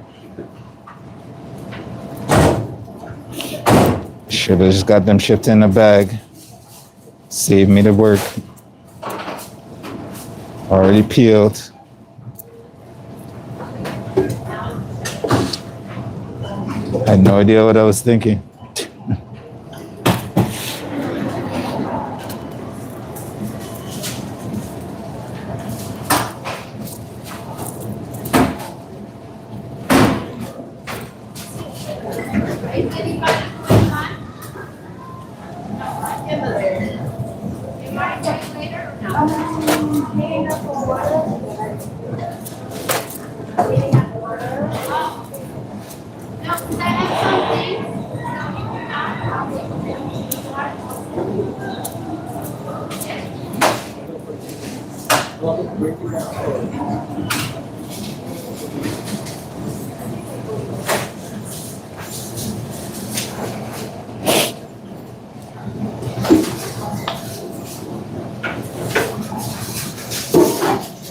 Should have just got them shipped in a bag. Save me the work. Already peeled. I had no idea what I was thinking.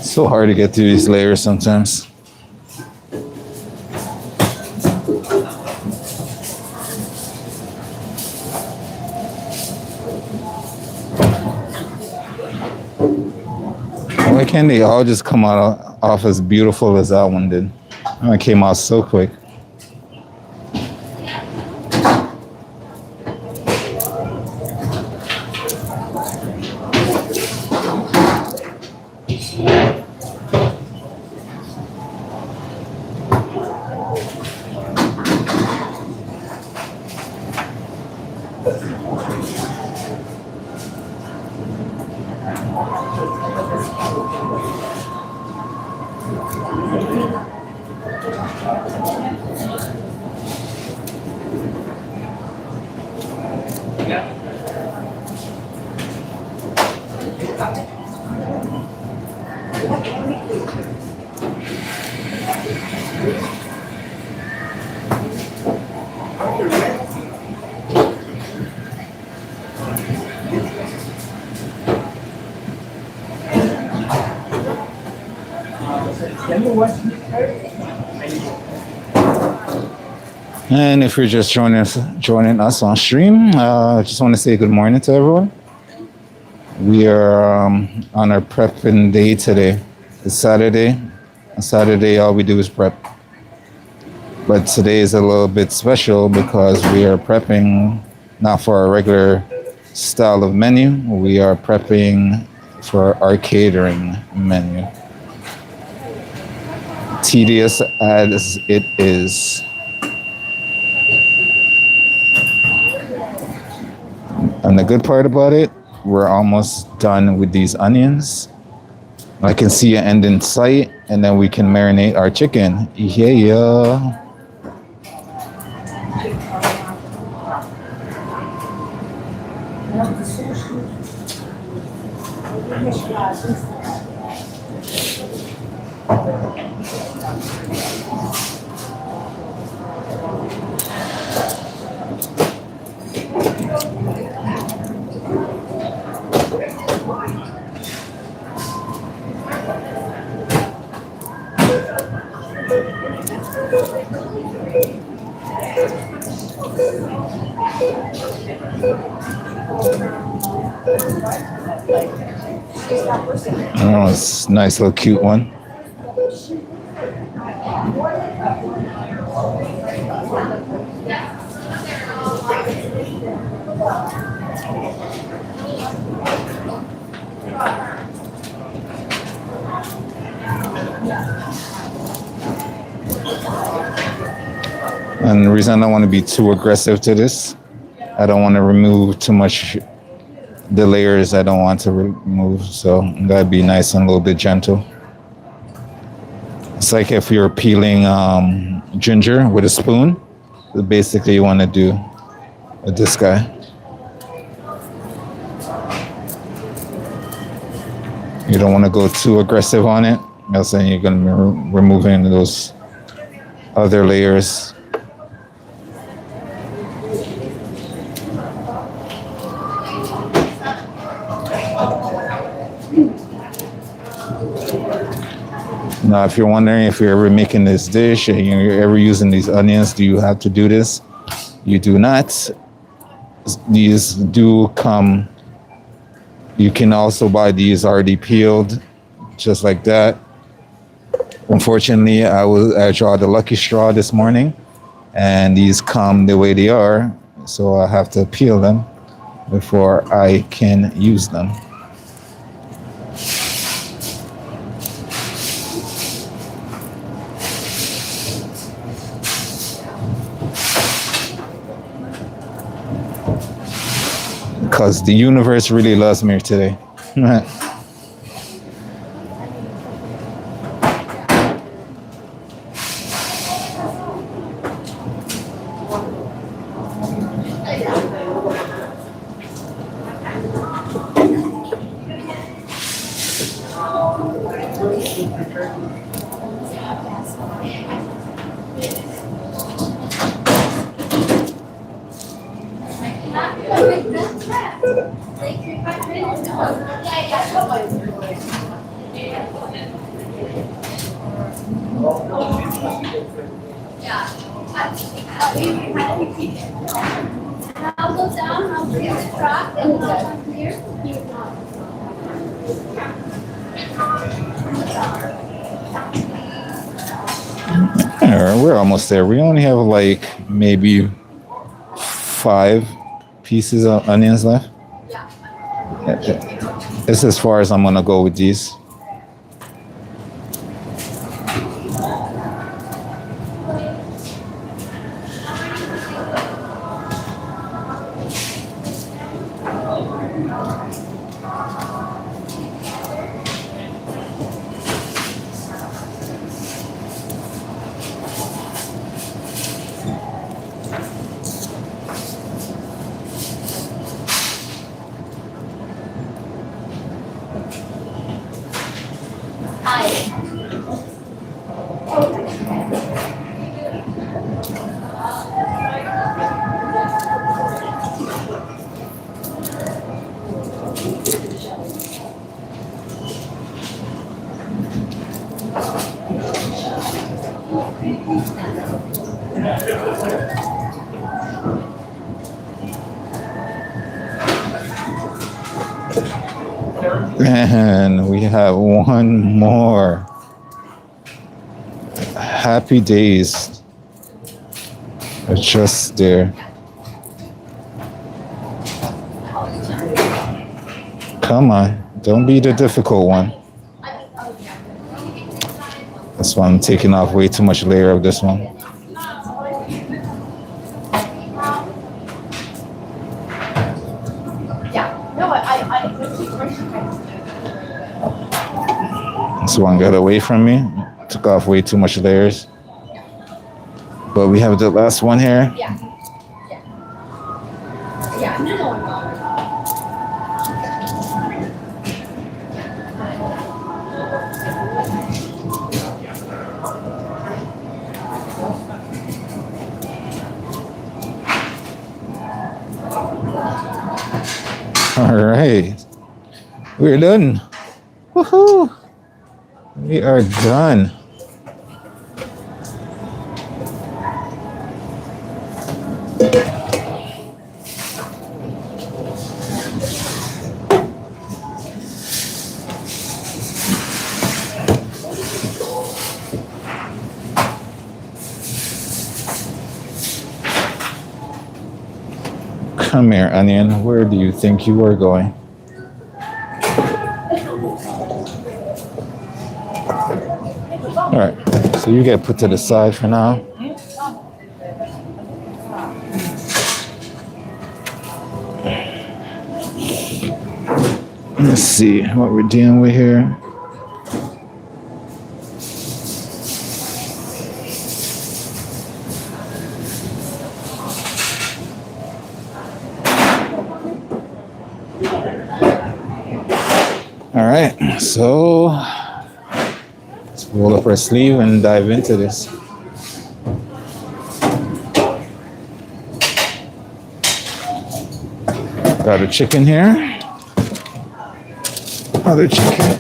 So hard to get through these layers sometimes. Why can't they all just come out off as beautiful as that one did? It came out so quick. And if you're just joining us on stream, I just want to say good morning to everyone. We are on our prepping day today. It's Saturday. On Saturday, all we do is prep. But today is a little bit special because we are prepping not for our regular style of menu, we are prepping for our catering menu. Tedious as it is. And the good part about it, we're almost done with these onions. I can see an end in sight, and then we can marinate our chicken. Yeah. Oh, it's a nice little cute one. And the reason I don't want to be too aggressive to this, I don't want to remove too much the layers I don't want to remove, so I'm gotta be nice and a little bit gentle. It's like if you're peeling ginger with a spoon, basically you want to do with this guy. You don't want to go too aggressive on it, else then you're going to be removing those other layers. Now, if you're wondering if you're ever making this dish and you're ever using these onions, do you have to do this? You do not. These do come. You can also buy these already peeled, just like that. Unfortunately, I draw the lucky straw this morning, and these come the way they are, so I have to peel them before I can use them. Because the universe really loves me today. We're almost there. We only have like maybe 5 pieces of onions left. This is as far as I'm gonna go with these. And we have one more. Happy days. Adjust there. Come on, don't be the difficult one. That's why I'm taking off way too much layer of this one. Yeah. No, I This one got away from me. Took off way too much layers. But we have the last one here. Yeah. Yeah. No. All right. We're done. Woohoo! We are done. Come here, onion. Where do you think you are going? All right. So you get put to the side for now. Let's see what we're dealing with here. All right, so let's roll up our sleeve and dive into this. Got a chicken here. Other chicken.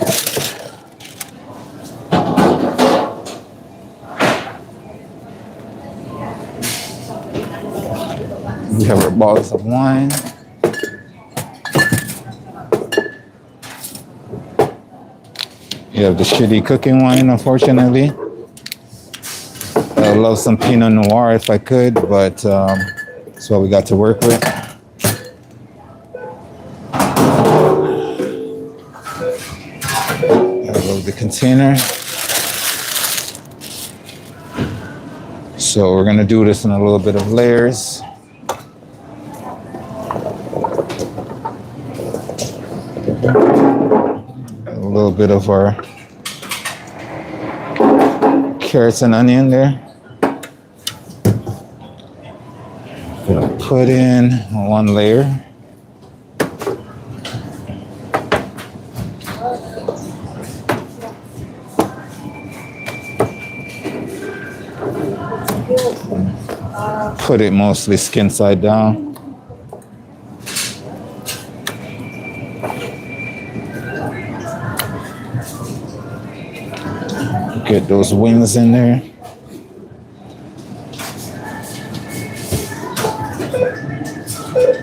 We have our bottles of wine. You have the shitty cooking wine, unfortunately. I love some Pinot Noir if I could, but that's what we got to work with. I love the container. So we're gonna do this in a little bit of layers. A little bit of our carrots and onion there. Gonna put in one layer. Put it mostly skin side down. Get those wings in there.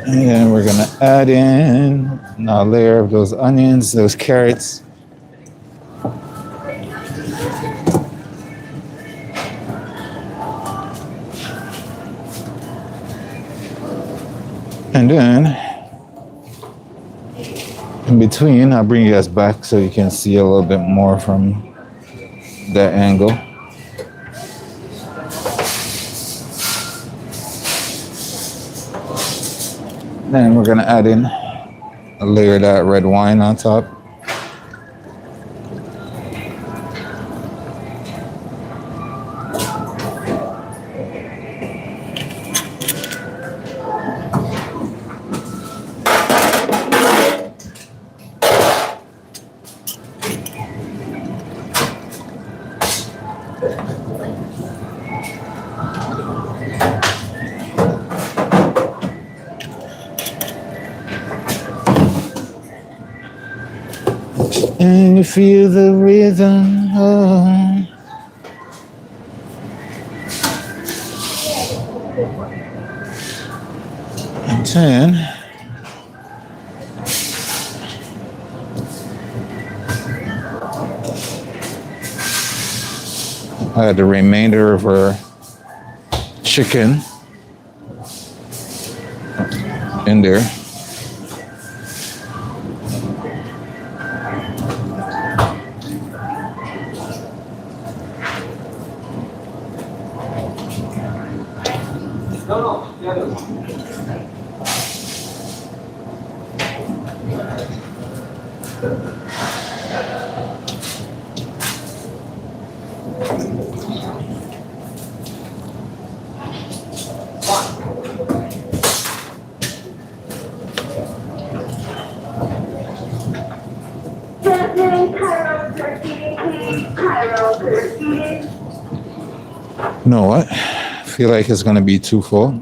And then we're gonna add in a layer of those onions, those carrots. And then in between, I'll bring you guys back so you can see a little bit more from that angle. Then we're gonna add in a layer of that red wine on top. And you feel the rhythm. Oh. And then I had the remainder of our chicken. in there. You know what? I feel like it's gonna be too full.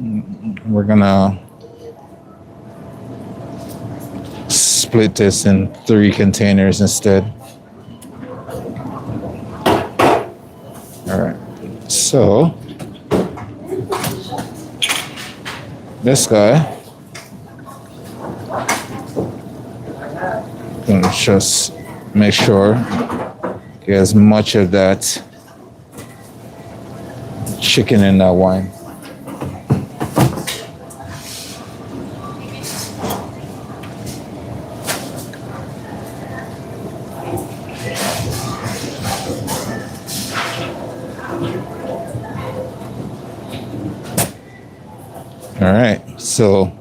We're gonna split this in 3 containers instead. All right. So this guy, gonna just make sure get as much of that chicken in that wine. All right, so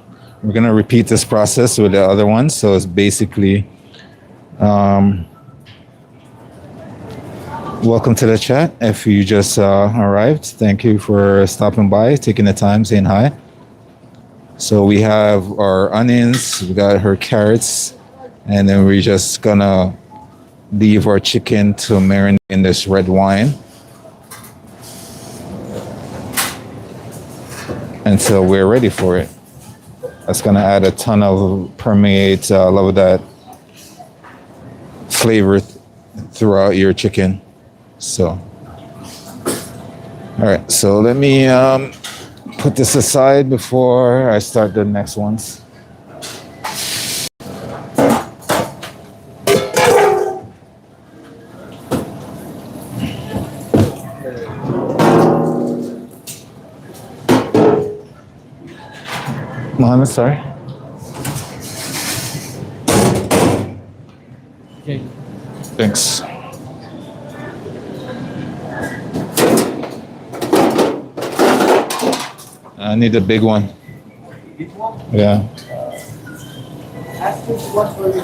we're gonna repeat this process with the other one. So it's basically, welcome to the chat. If you just arrived, thank you for stopping by, taking the time, saying hi. So we have our onions, we got her carrots, and then we're just gonna leave our chicken to marinate in this red wine until we're ready for it. That's gonna add a ton of permeate a lot of that flavor throughout your chicken. So, all right, so let me put this aside before I start the next ones. Mohammed, sorry. Okay. Thanks. I need a big one. Big one? Yeah. Ask me what for you.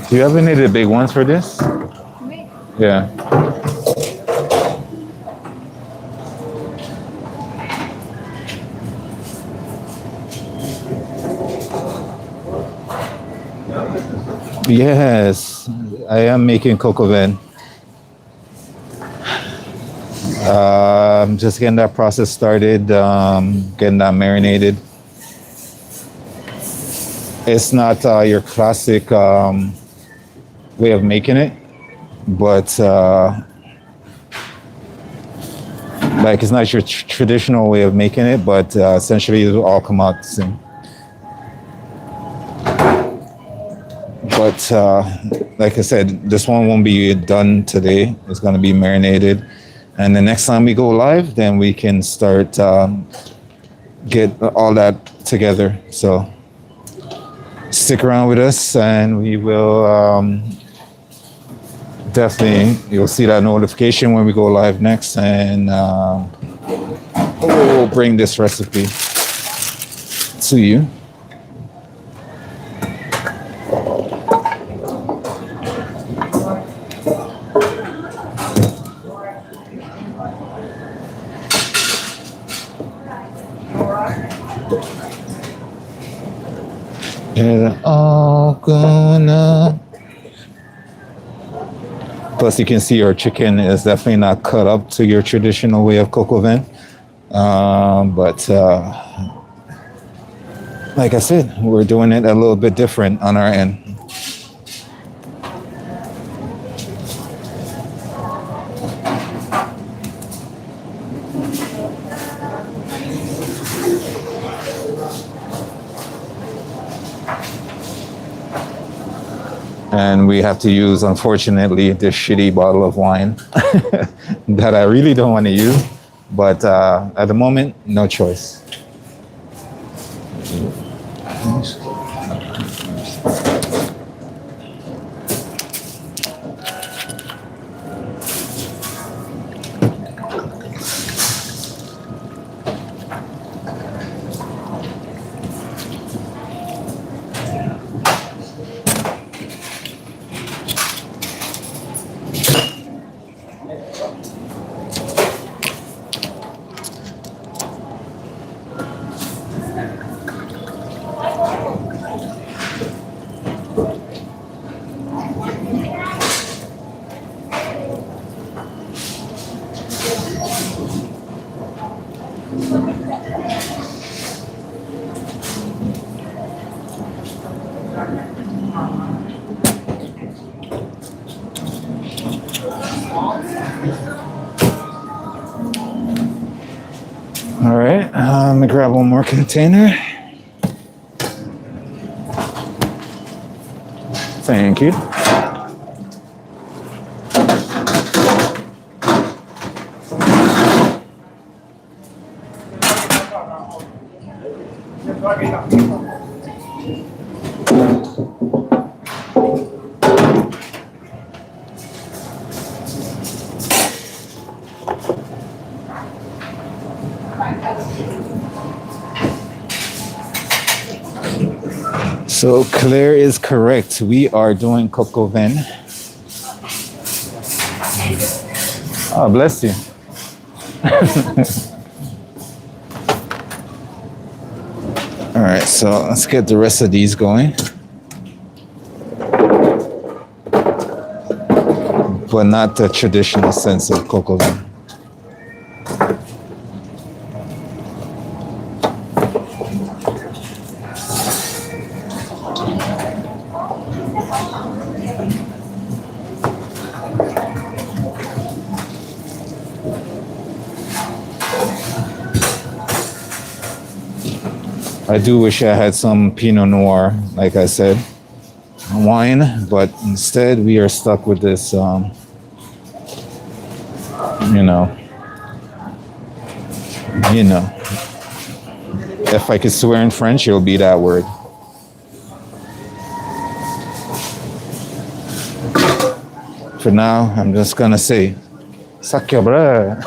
Do you have any of the big ones for this? Me? Yeah. Yes, I am making coco vin. I'm just getting that process started, getting that marinated. It's not your classic way of making it, but like it's not your traditional way of making it, but essentially it will all come out the same. But like I said, this one won't be done today. It's going to be marinated. And the next time we go live, then we can start get all that together. So stick around with us and we will definitely, you'll see that notification when we go live next. And we'll bring this recipe to you. It's all gonna. Plus, you can see our chicken is definitely not cut up to your traditional way of coco vin. But like I said, we're doing it a little bit different on our end. And we have to use, unfortunately, this shitty bottle of wine that I really don't want to use. But at the moment, no choice. All right, let me grab one more container. Thank you. So Claire is correct. We are doing coq au vin. Oh, bless you. All right, so let's get the rest of these going. But not the traditional sense of coq au vin. I do wish I had some Pinot Noir, like I said, wine, but instead we are stuck with this, you know, if I could swear in French, it'll be that word. For now, I'm just gonna say, sacre.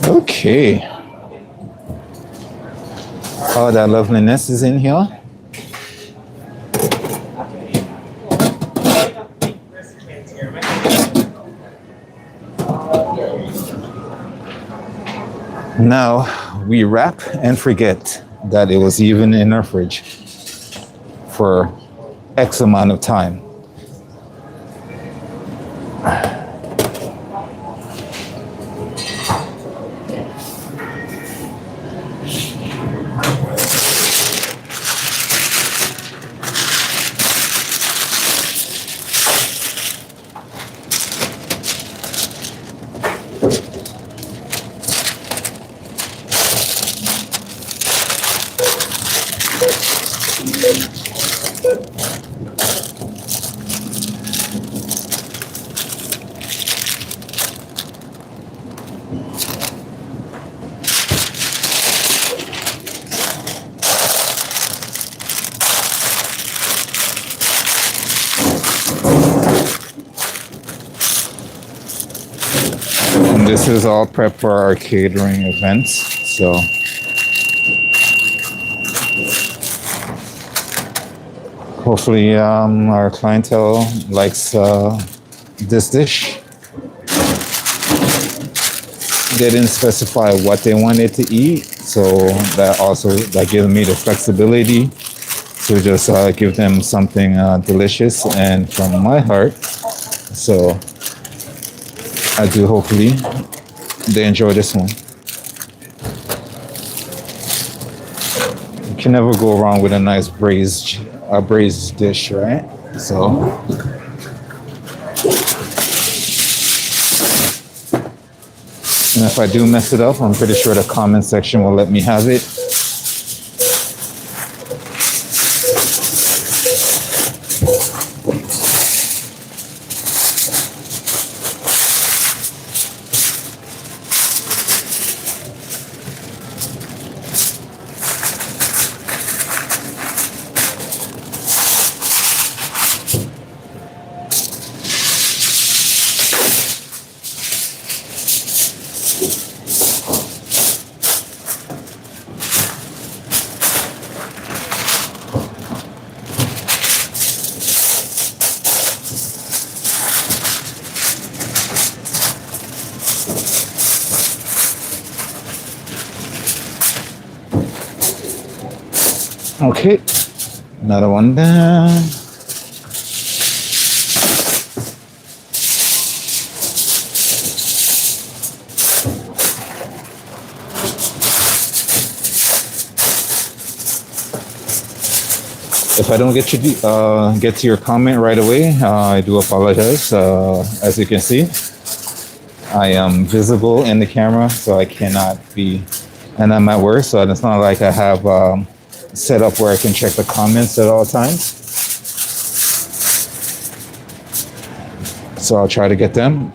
Okay. All that loveliness is in here. Now we wrap and forget that it was even in our fridge for X amount of time. And this is all prep for our catering events. So hopefully our clientele likes this dish. They didn't specify what they wanted to eat, so that gives me the flexibility to just give them something delicious and from my heart. So I do hopefully they enjoy this one. can never go wrong with a nice braised dish, right? So, and if I do mess it up, I'm pretty sure the comment section will let me have it. Okay, another one down. If I don't get to your comment right away, I do apologize. As you can see, I am visible in the camera, so I cannot be, and I'm at work, so it's not like I have set up where I can check the comments at all times. So I'll try to get them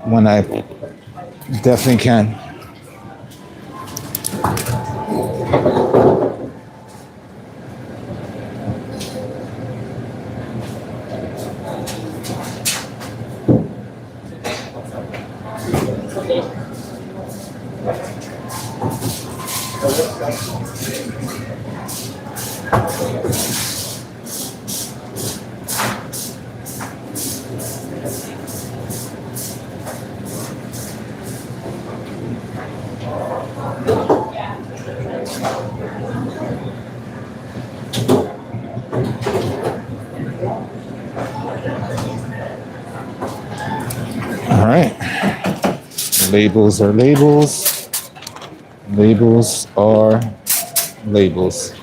when I definitely can. All right. Labels are labels. Labels are labels.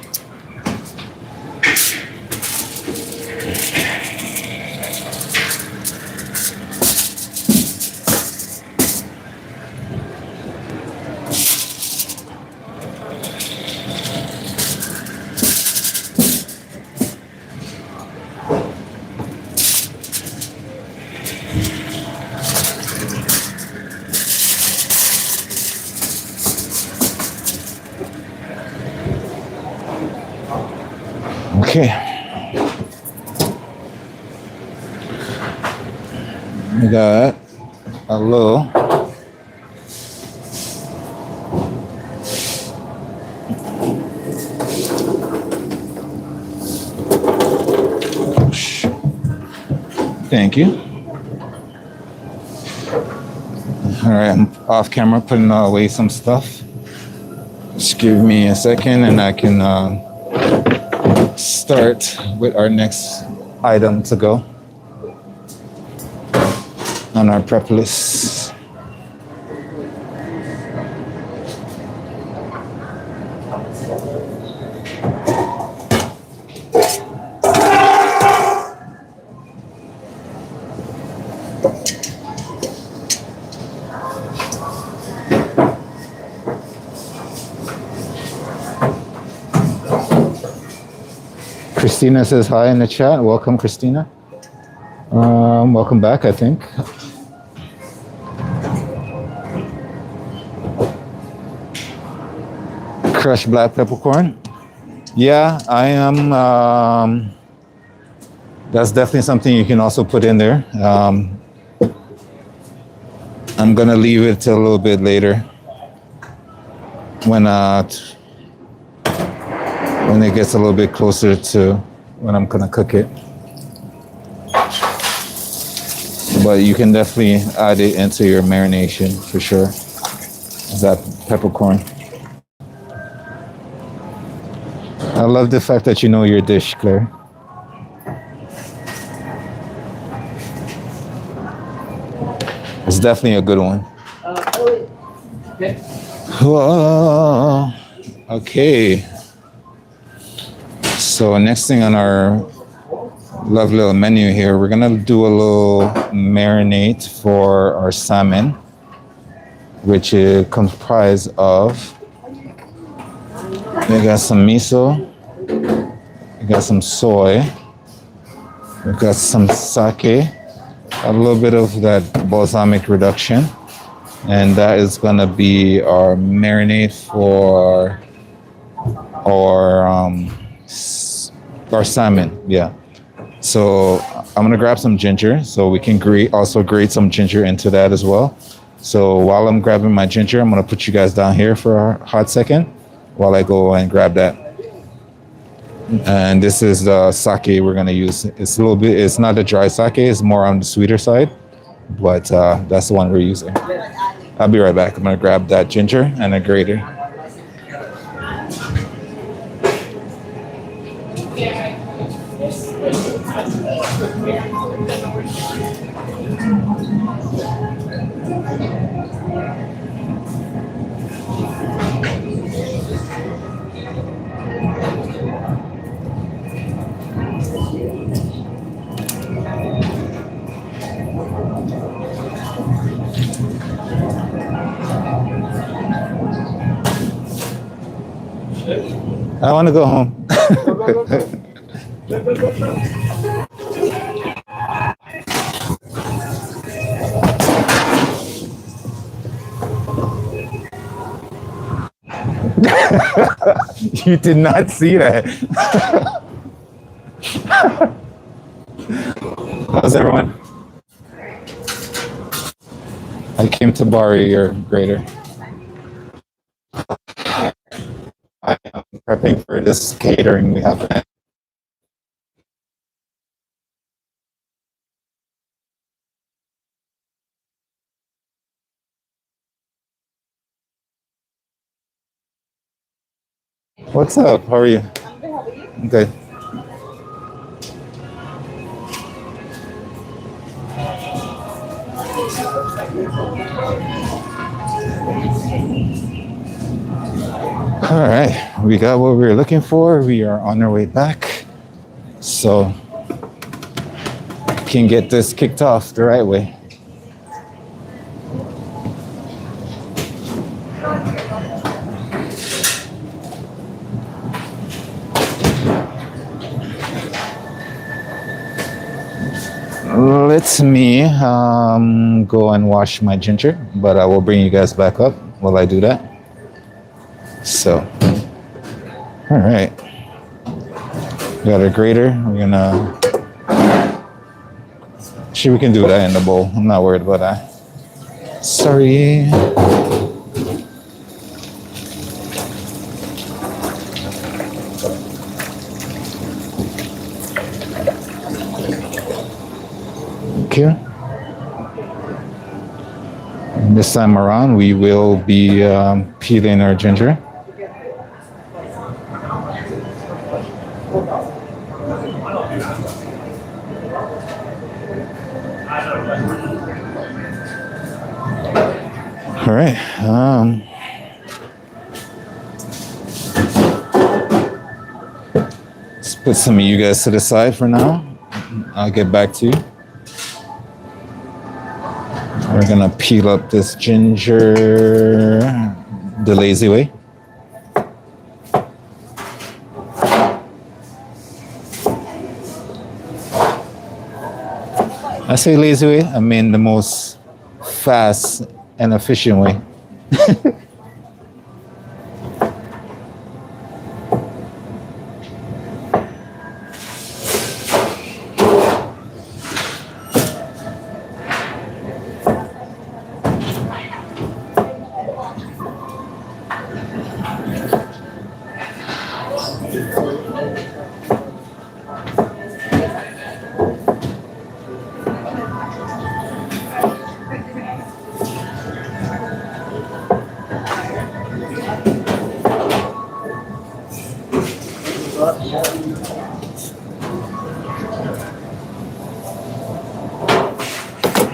Okay. We got a little thank you. All right, I'm off camera putting away some stuff. Just give me a second and I can start with our next item to go on our prep list. Christina says hi in the chat. Welcome, Christina. Welcome back, I think. Crushed black peppercorn. Yeah, I am. That's definitely something you can also put in there. I'm gonna leave it till a little bit later when it gets a little bit closer to when I'm gonna cook it. But you can definitely add it into your marination for sure. That peppercorn. I love the fact that you know your dish, Claire. It's definitely a good one. Okay. Whoa. Okay. So next thing on our lovely little menu here, we're gonna do a little marinade for our salmon, which is comprised of, we got some miso, we got some soy, we got some sake, a little bit of that balsamic reduction, and that is gonna be our marinade for our salmon. Yeah. So I'm gonna grab some ginger, so we can grate some ginger into that as well. So while I'm grabbing my ginger, I'm gonna put you guys down here for a hot second while I go and grab that. And this is the sake we're gonna use. It's a little bit. It's not a dry sake. It's more on the sweeter side, but that's the one we're using. I'll be right back. I'm gonna grab that ginger and a grater. I want to go home. You did not see that. How's everyone? I came to borrow your grater. I am prepping for this catering we have. What's up? How are you? I'm good. All right, we got what we were looking for. We are on our way back, so can get this kicked off the right way. Let me go and wash my ginger, but I will bring you guys back up while I do that. So, all right. We got a grater. We're gonna, sure, we can do that in the bowl. I'm not worried about that. Sorry. Okay. And this time around, we will be peeling our ginger. All right. Let's put some of you guys to the side for now. I'll get back to you. We're gonna peel up this ginger the lazy way. I say lazy way, I mean the most fast and efficient way.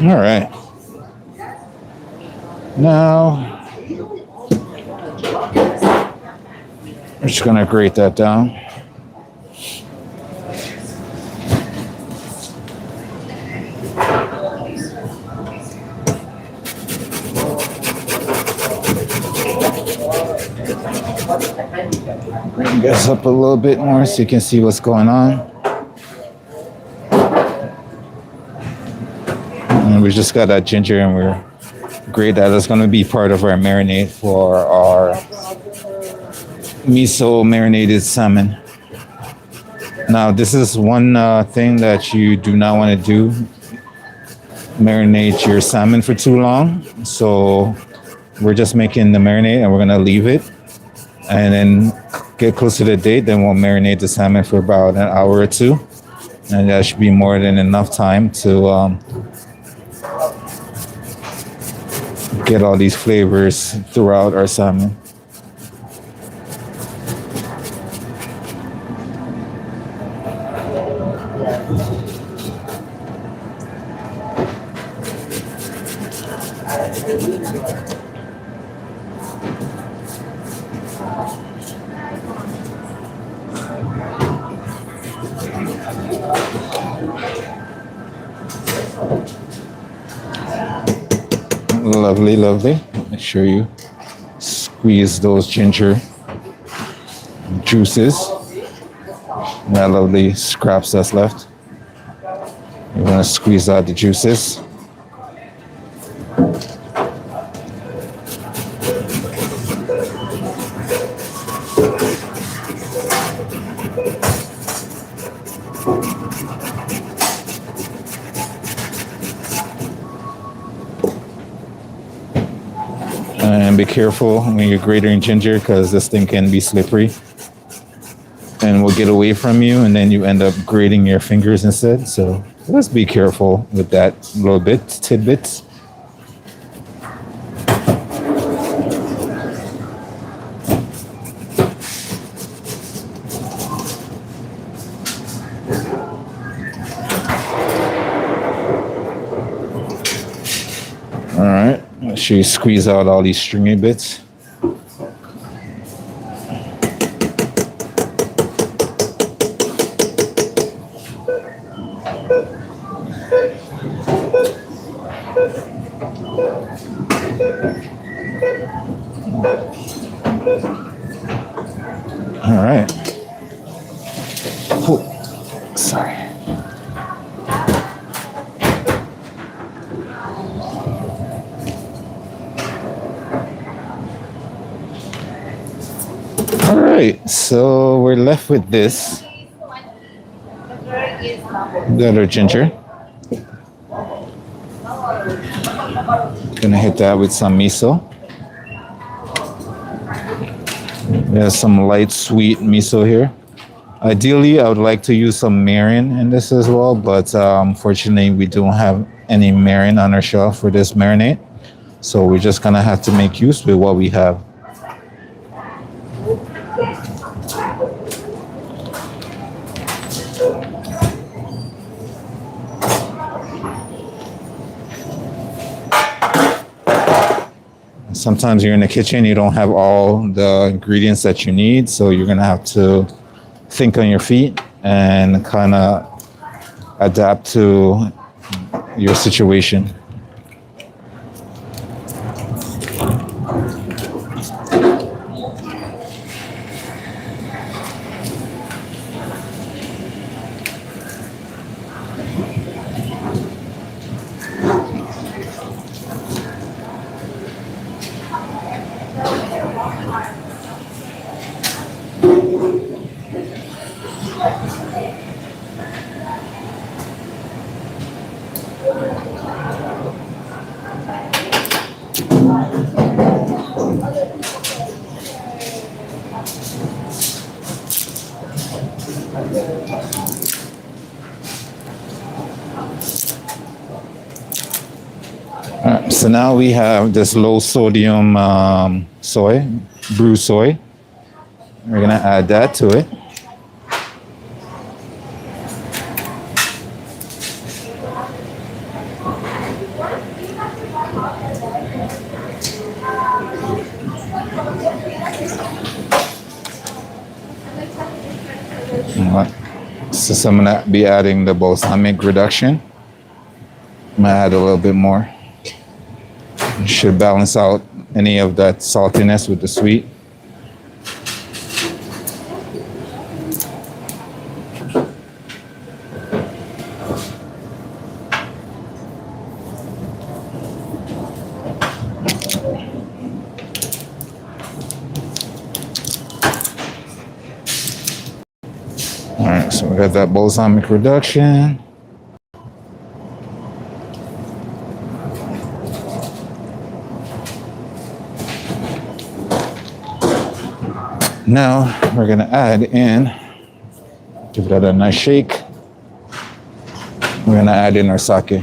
All right. Now, we're just gonna grate that down. Bring this up a little bit more so you can see what's going on. And we just got that ginger, and we're great that it's going to be part of our marinade for our miso marinated salmon. Now, this is one thing that you do not want to do. Marinate your salmon for too long. So we're just making the marinade and we're going to leave it. And then get close to the date, then we'll marinate the salmon for about an hour or two. And that should be more than enough time to get all these flavors throughout our salmon. Lovely, lovely. Make sure you squeeze those ginger juices. That lovely scraps that's left. You want to squeeze out the juices. And be careful when you're grating ginger because this thing can be slippery and will get away from you, and then you end up grating your fingers instead. So let's be careful with that little bit, tidbits. All right, make sure you squeeze out all these stringy bits. All right. Oh, sorry. All right, so we're left with this. Got our ginger. Gonna hit that with some miso. There's some light sweet miso here. Ideally, I would like to use some mirin in this as well, but unfortunately, we don't have any mirin on our shelf for this marinade. So we're just gonna have to make use with what we have. Sometimes you're in the kitchen, you don't have all the ingredients that you need, so you're gonna have to think on your feet and kind of adapt to your situation. So now we have this low sodium soy, brew soy. We're gonna add that to it. So I'm gonna be adding the balsamic reduction. I'm gonna add a little bit more. Should balance out any of that saltiness with the sweet. So we got that balsamic reduction. Now we're gonna add in, give that a nice shake. We're gonna add in our sake.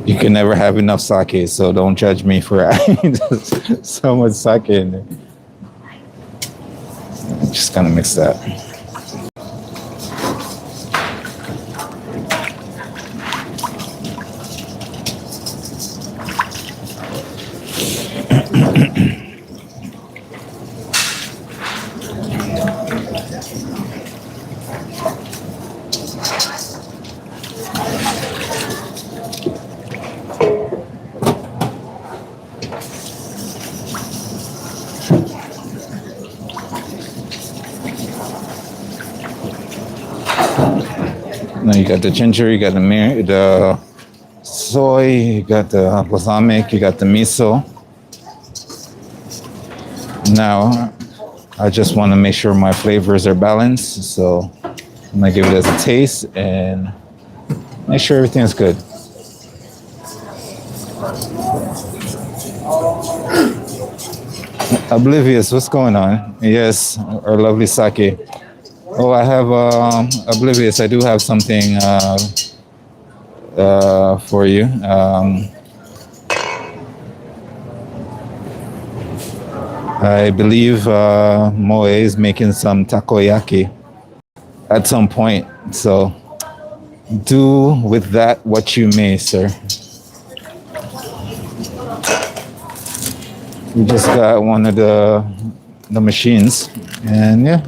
You can never have enough sake, so don't judge me for adding so much sake in there. Just gonna mix that. Now you got the ginger, you got the soy, you got the balsamic, you got the miso. Now, I just want to make sure my flavors are balanced, so I'm gonna give it as a taste and make sure everything's good. Oblivious, what's going on? Yes, our lovely sake. Oh, I have Oblivious. I do have something for you. I believe Moe is making some takoyaki at some point. So do with that what you may, sir. We just got one of the machines, and yeah.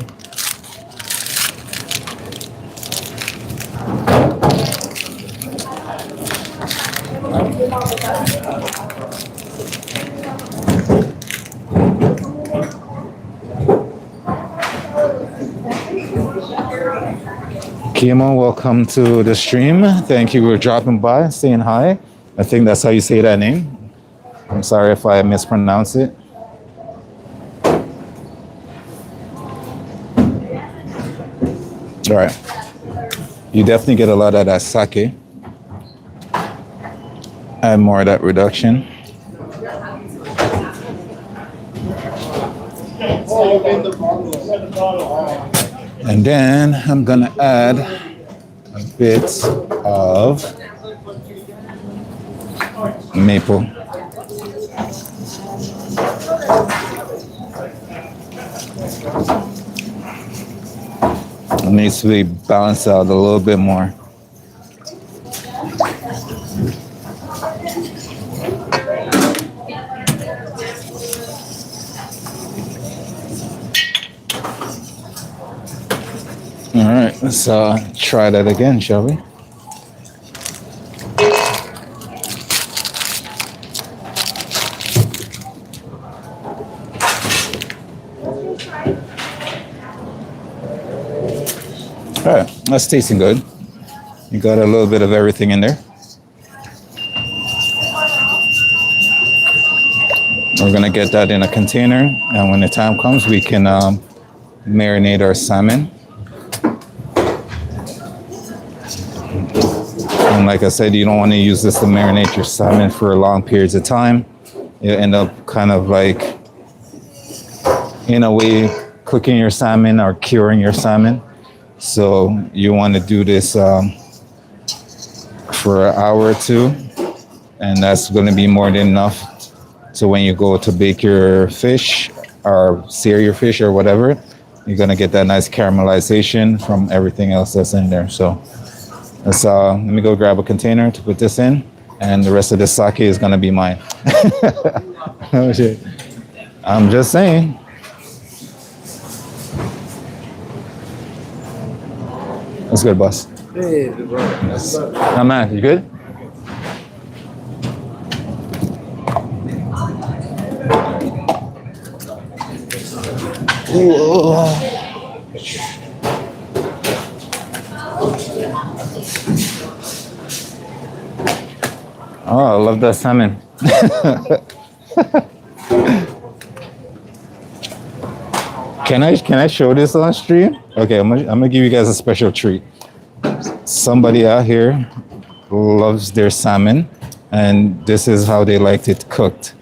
Kimo, welcome to the stream. Thank you for dropping by, saying hi. I think that's how you say that name. I'm sorry if I mispronounce it. All right. You definitely get a lot of that sake. Add more of that reduction. And then I'm gonna add a bit of maple. It needs to be balanced out a little bit more. All right, let's try that again, shall we? All right, that's tasting good. You got a little bit of everything in there. We're gonna get that in a container, and when the time comes, we can marinate our salmon. And like I said, you don't want to use this to marinate your salmon for long periods of time. You end up kind of like, in a way, cooking your salmon or curing your salmon. So you want to do this for an hour or two, and that's going to be more than enough. So when you go to bake your fish or sear your fish or whatever, you're going to get that nice caramelization from everything else that's in there. So let's, let me go grab a container to put this in, and the rest of the sake is going to be mine. Oh, shit. I'm just saying. What's good, boss? Hey, bro. Yes. Oh, man, you good? Whoa. Oh, I love that salmon. Can I show this on stream? Okay, I'm gonna give you guys a special treat. Somebody out here loves their salmon, and this is how they liked it cooked.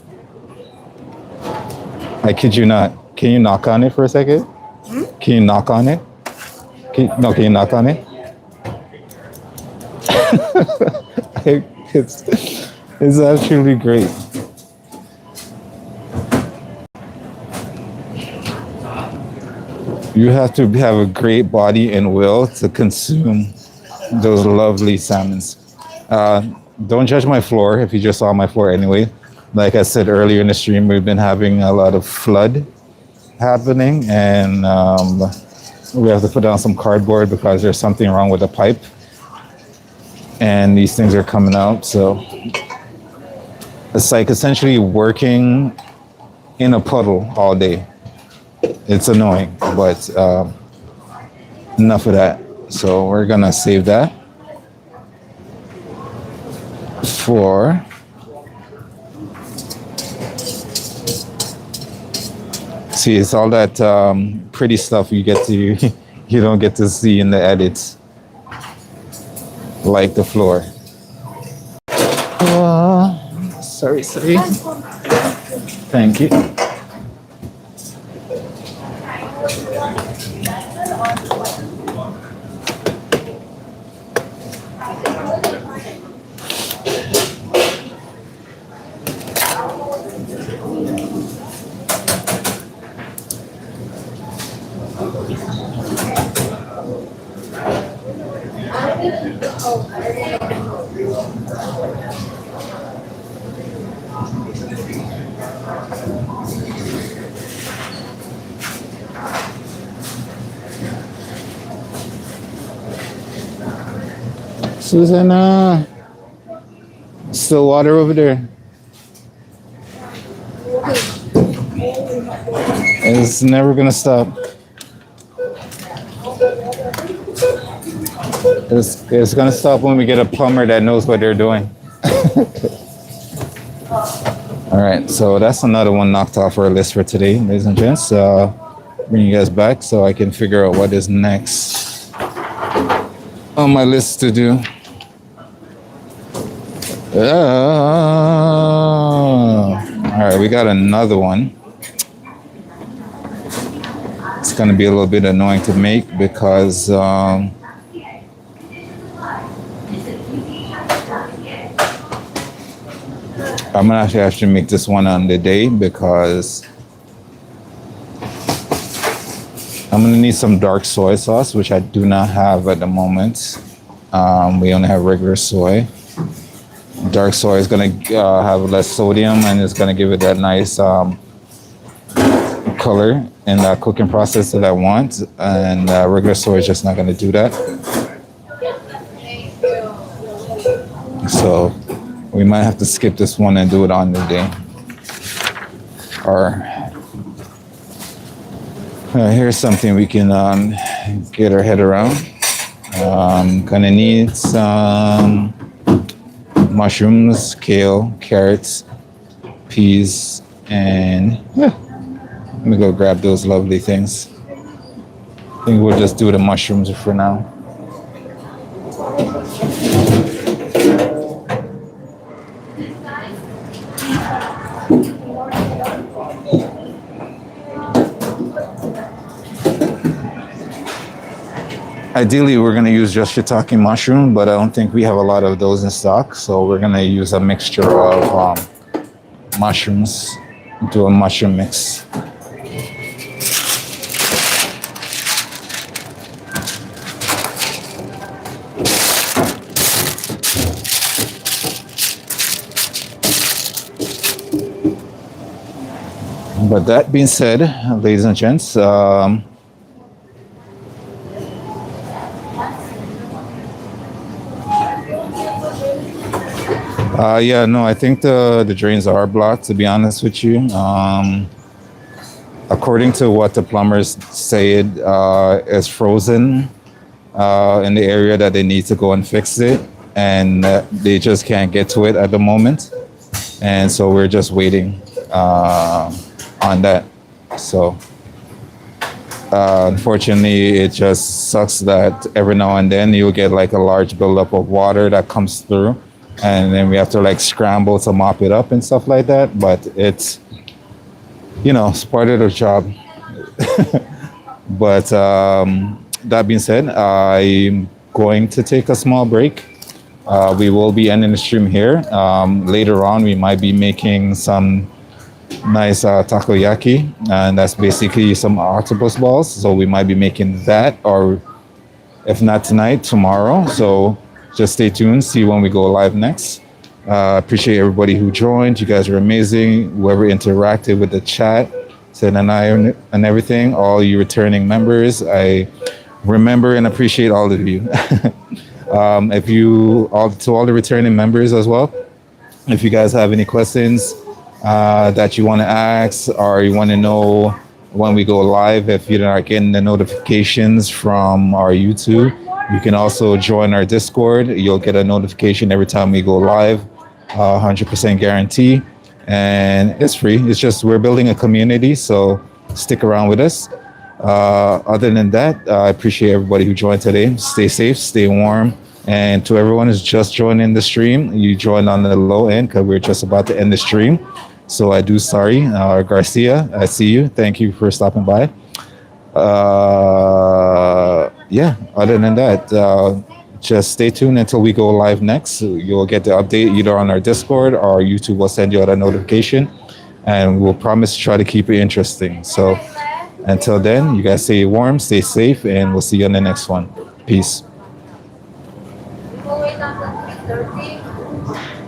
I kid you not. Can you knock on it for a second? Can you knock on it? Can you knock on it? It's actually great. You have to have a great body and will to consume those lovely salmons. Don't judge my floor if you just saw my floor anyway. Like I said earlier in the stream, we've been having a lot of flood happening, and we have to put down some cardboard because there's something wrong with the pipe, and these things are coming out. So it's like essentially working in a puddle all day. It's annoying, but enough of that. So we're gonna save that for see. It's all that pretty stuff you get to you don't get to see in the edits, like the floor. Sorry. Thank you. Susanna, still water over there. It's never gonna stop. It's gonna stop when we get a plumber that knows what they're doing. All right, so that's another one knocked off our list for today, ladies and gents. Bring you guys back so I can figure out what is next on my list to do. All right, we got another one. It's gonna be a little bit annoying to make because I'm gonna actually have to make this one on the day because I'm gonna need some dark soy sauce, which I do not have at the moment. We only have regular soy. Dark soy is gonna have less sodium and it's gonna give it that nice color in that cooking process that I want. And regular soy is just not gonna do that. So we might have to skip this one and do it on the day. Or here's something we can get our head around. Gonna need some mushrooms, kale, carrots, peas, and let me go grab those lovely things. I think we'll just do the mushrooms for now. Ideally, we're going to use just shiitake mushroom, but I don't think we have a lot of those in stock. So we're going to use a mixture of mushrooms, do a mushroom mix. But that being said, ladies and gents, yeah, no, I think the drains are blocked, to be honest with you. according to what the plumbers said, is frozen in the area that they need to go and fix it, and they just can't get to it at the moment, and so we're just waiting on that. So unfortunately, it just sucks that every now and then you'll get like a large buildup of water that comes through, and then we have to like scramble to mop it up and stuff like that. But it's, you know, it's part of the job. But that being said, I'm going to take a small break. We will be ending the stream here. Later on, we might be making some nice takoyaki, and that's basically some octopus balls. So we might be making that, or if not tonight, tomorrow. So just stay tuned, see when we go live next. Appreciate everybody who joined. You guys are amazing. Whoever interacted with the chat, said and I and everything, all you returning members, I remember and appreciate all of you. If you all to all the returning members as well, if you guys have any questions that you want to ask, or you want to know when we go live, if you're not getting the notifications from our YouTube, you can also join our Discord. You'll get a notification every time we go live, 100% guarantee, and it's free. It's just we're building a community, so stick around with us. Other than that, I appreciate everybody who joined today. Stay safe, stay warm. And to everyone who's just joining the stream, you joined on the low end because we're just about to end the stream. So I do sorry. Garcia, I see you. Thank you for stopping by. Yeah, other than that, just stay tuned until we go live next. You'll get the update either on our Discord or YouTube will send you out a notification. And we'll promise to try to keep it interesting. So until then, you guys stay warm, stay safe, and we'll see you on the next one. Peace. We'll wait until 3:30.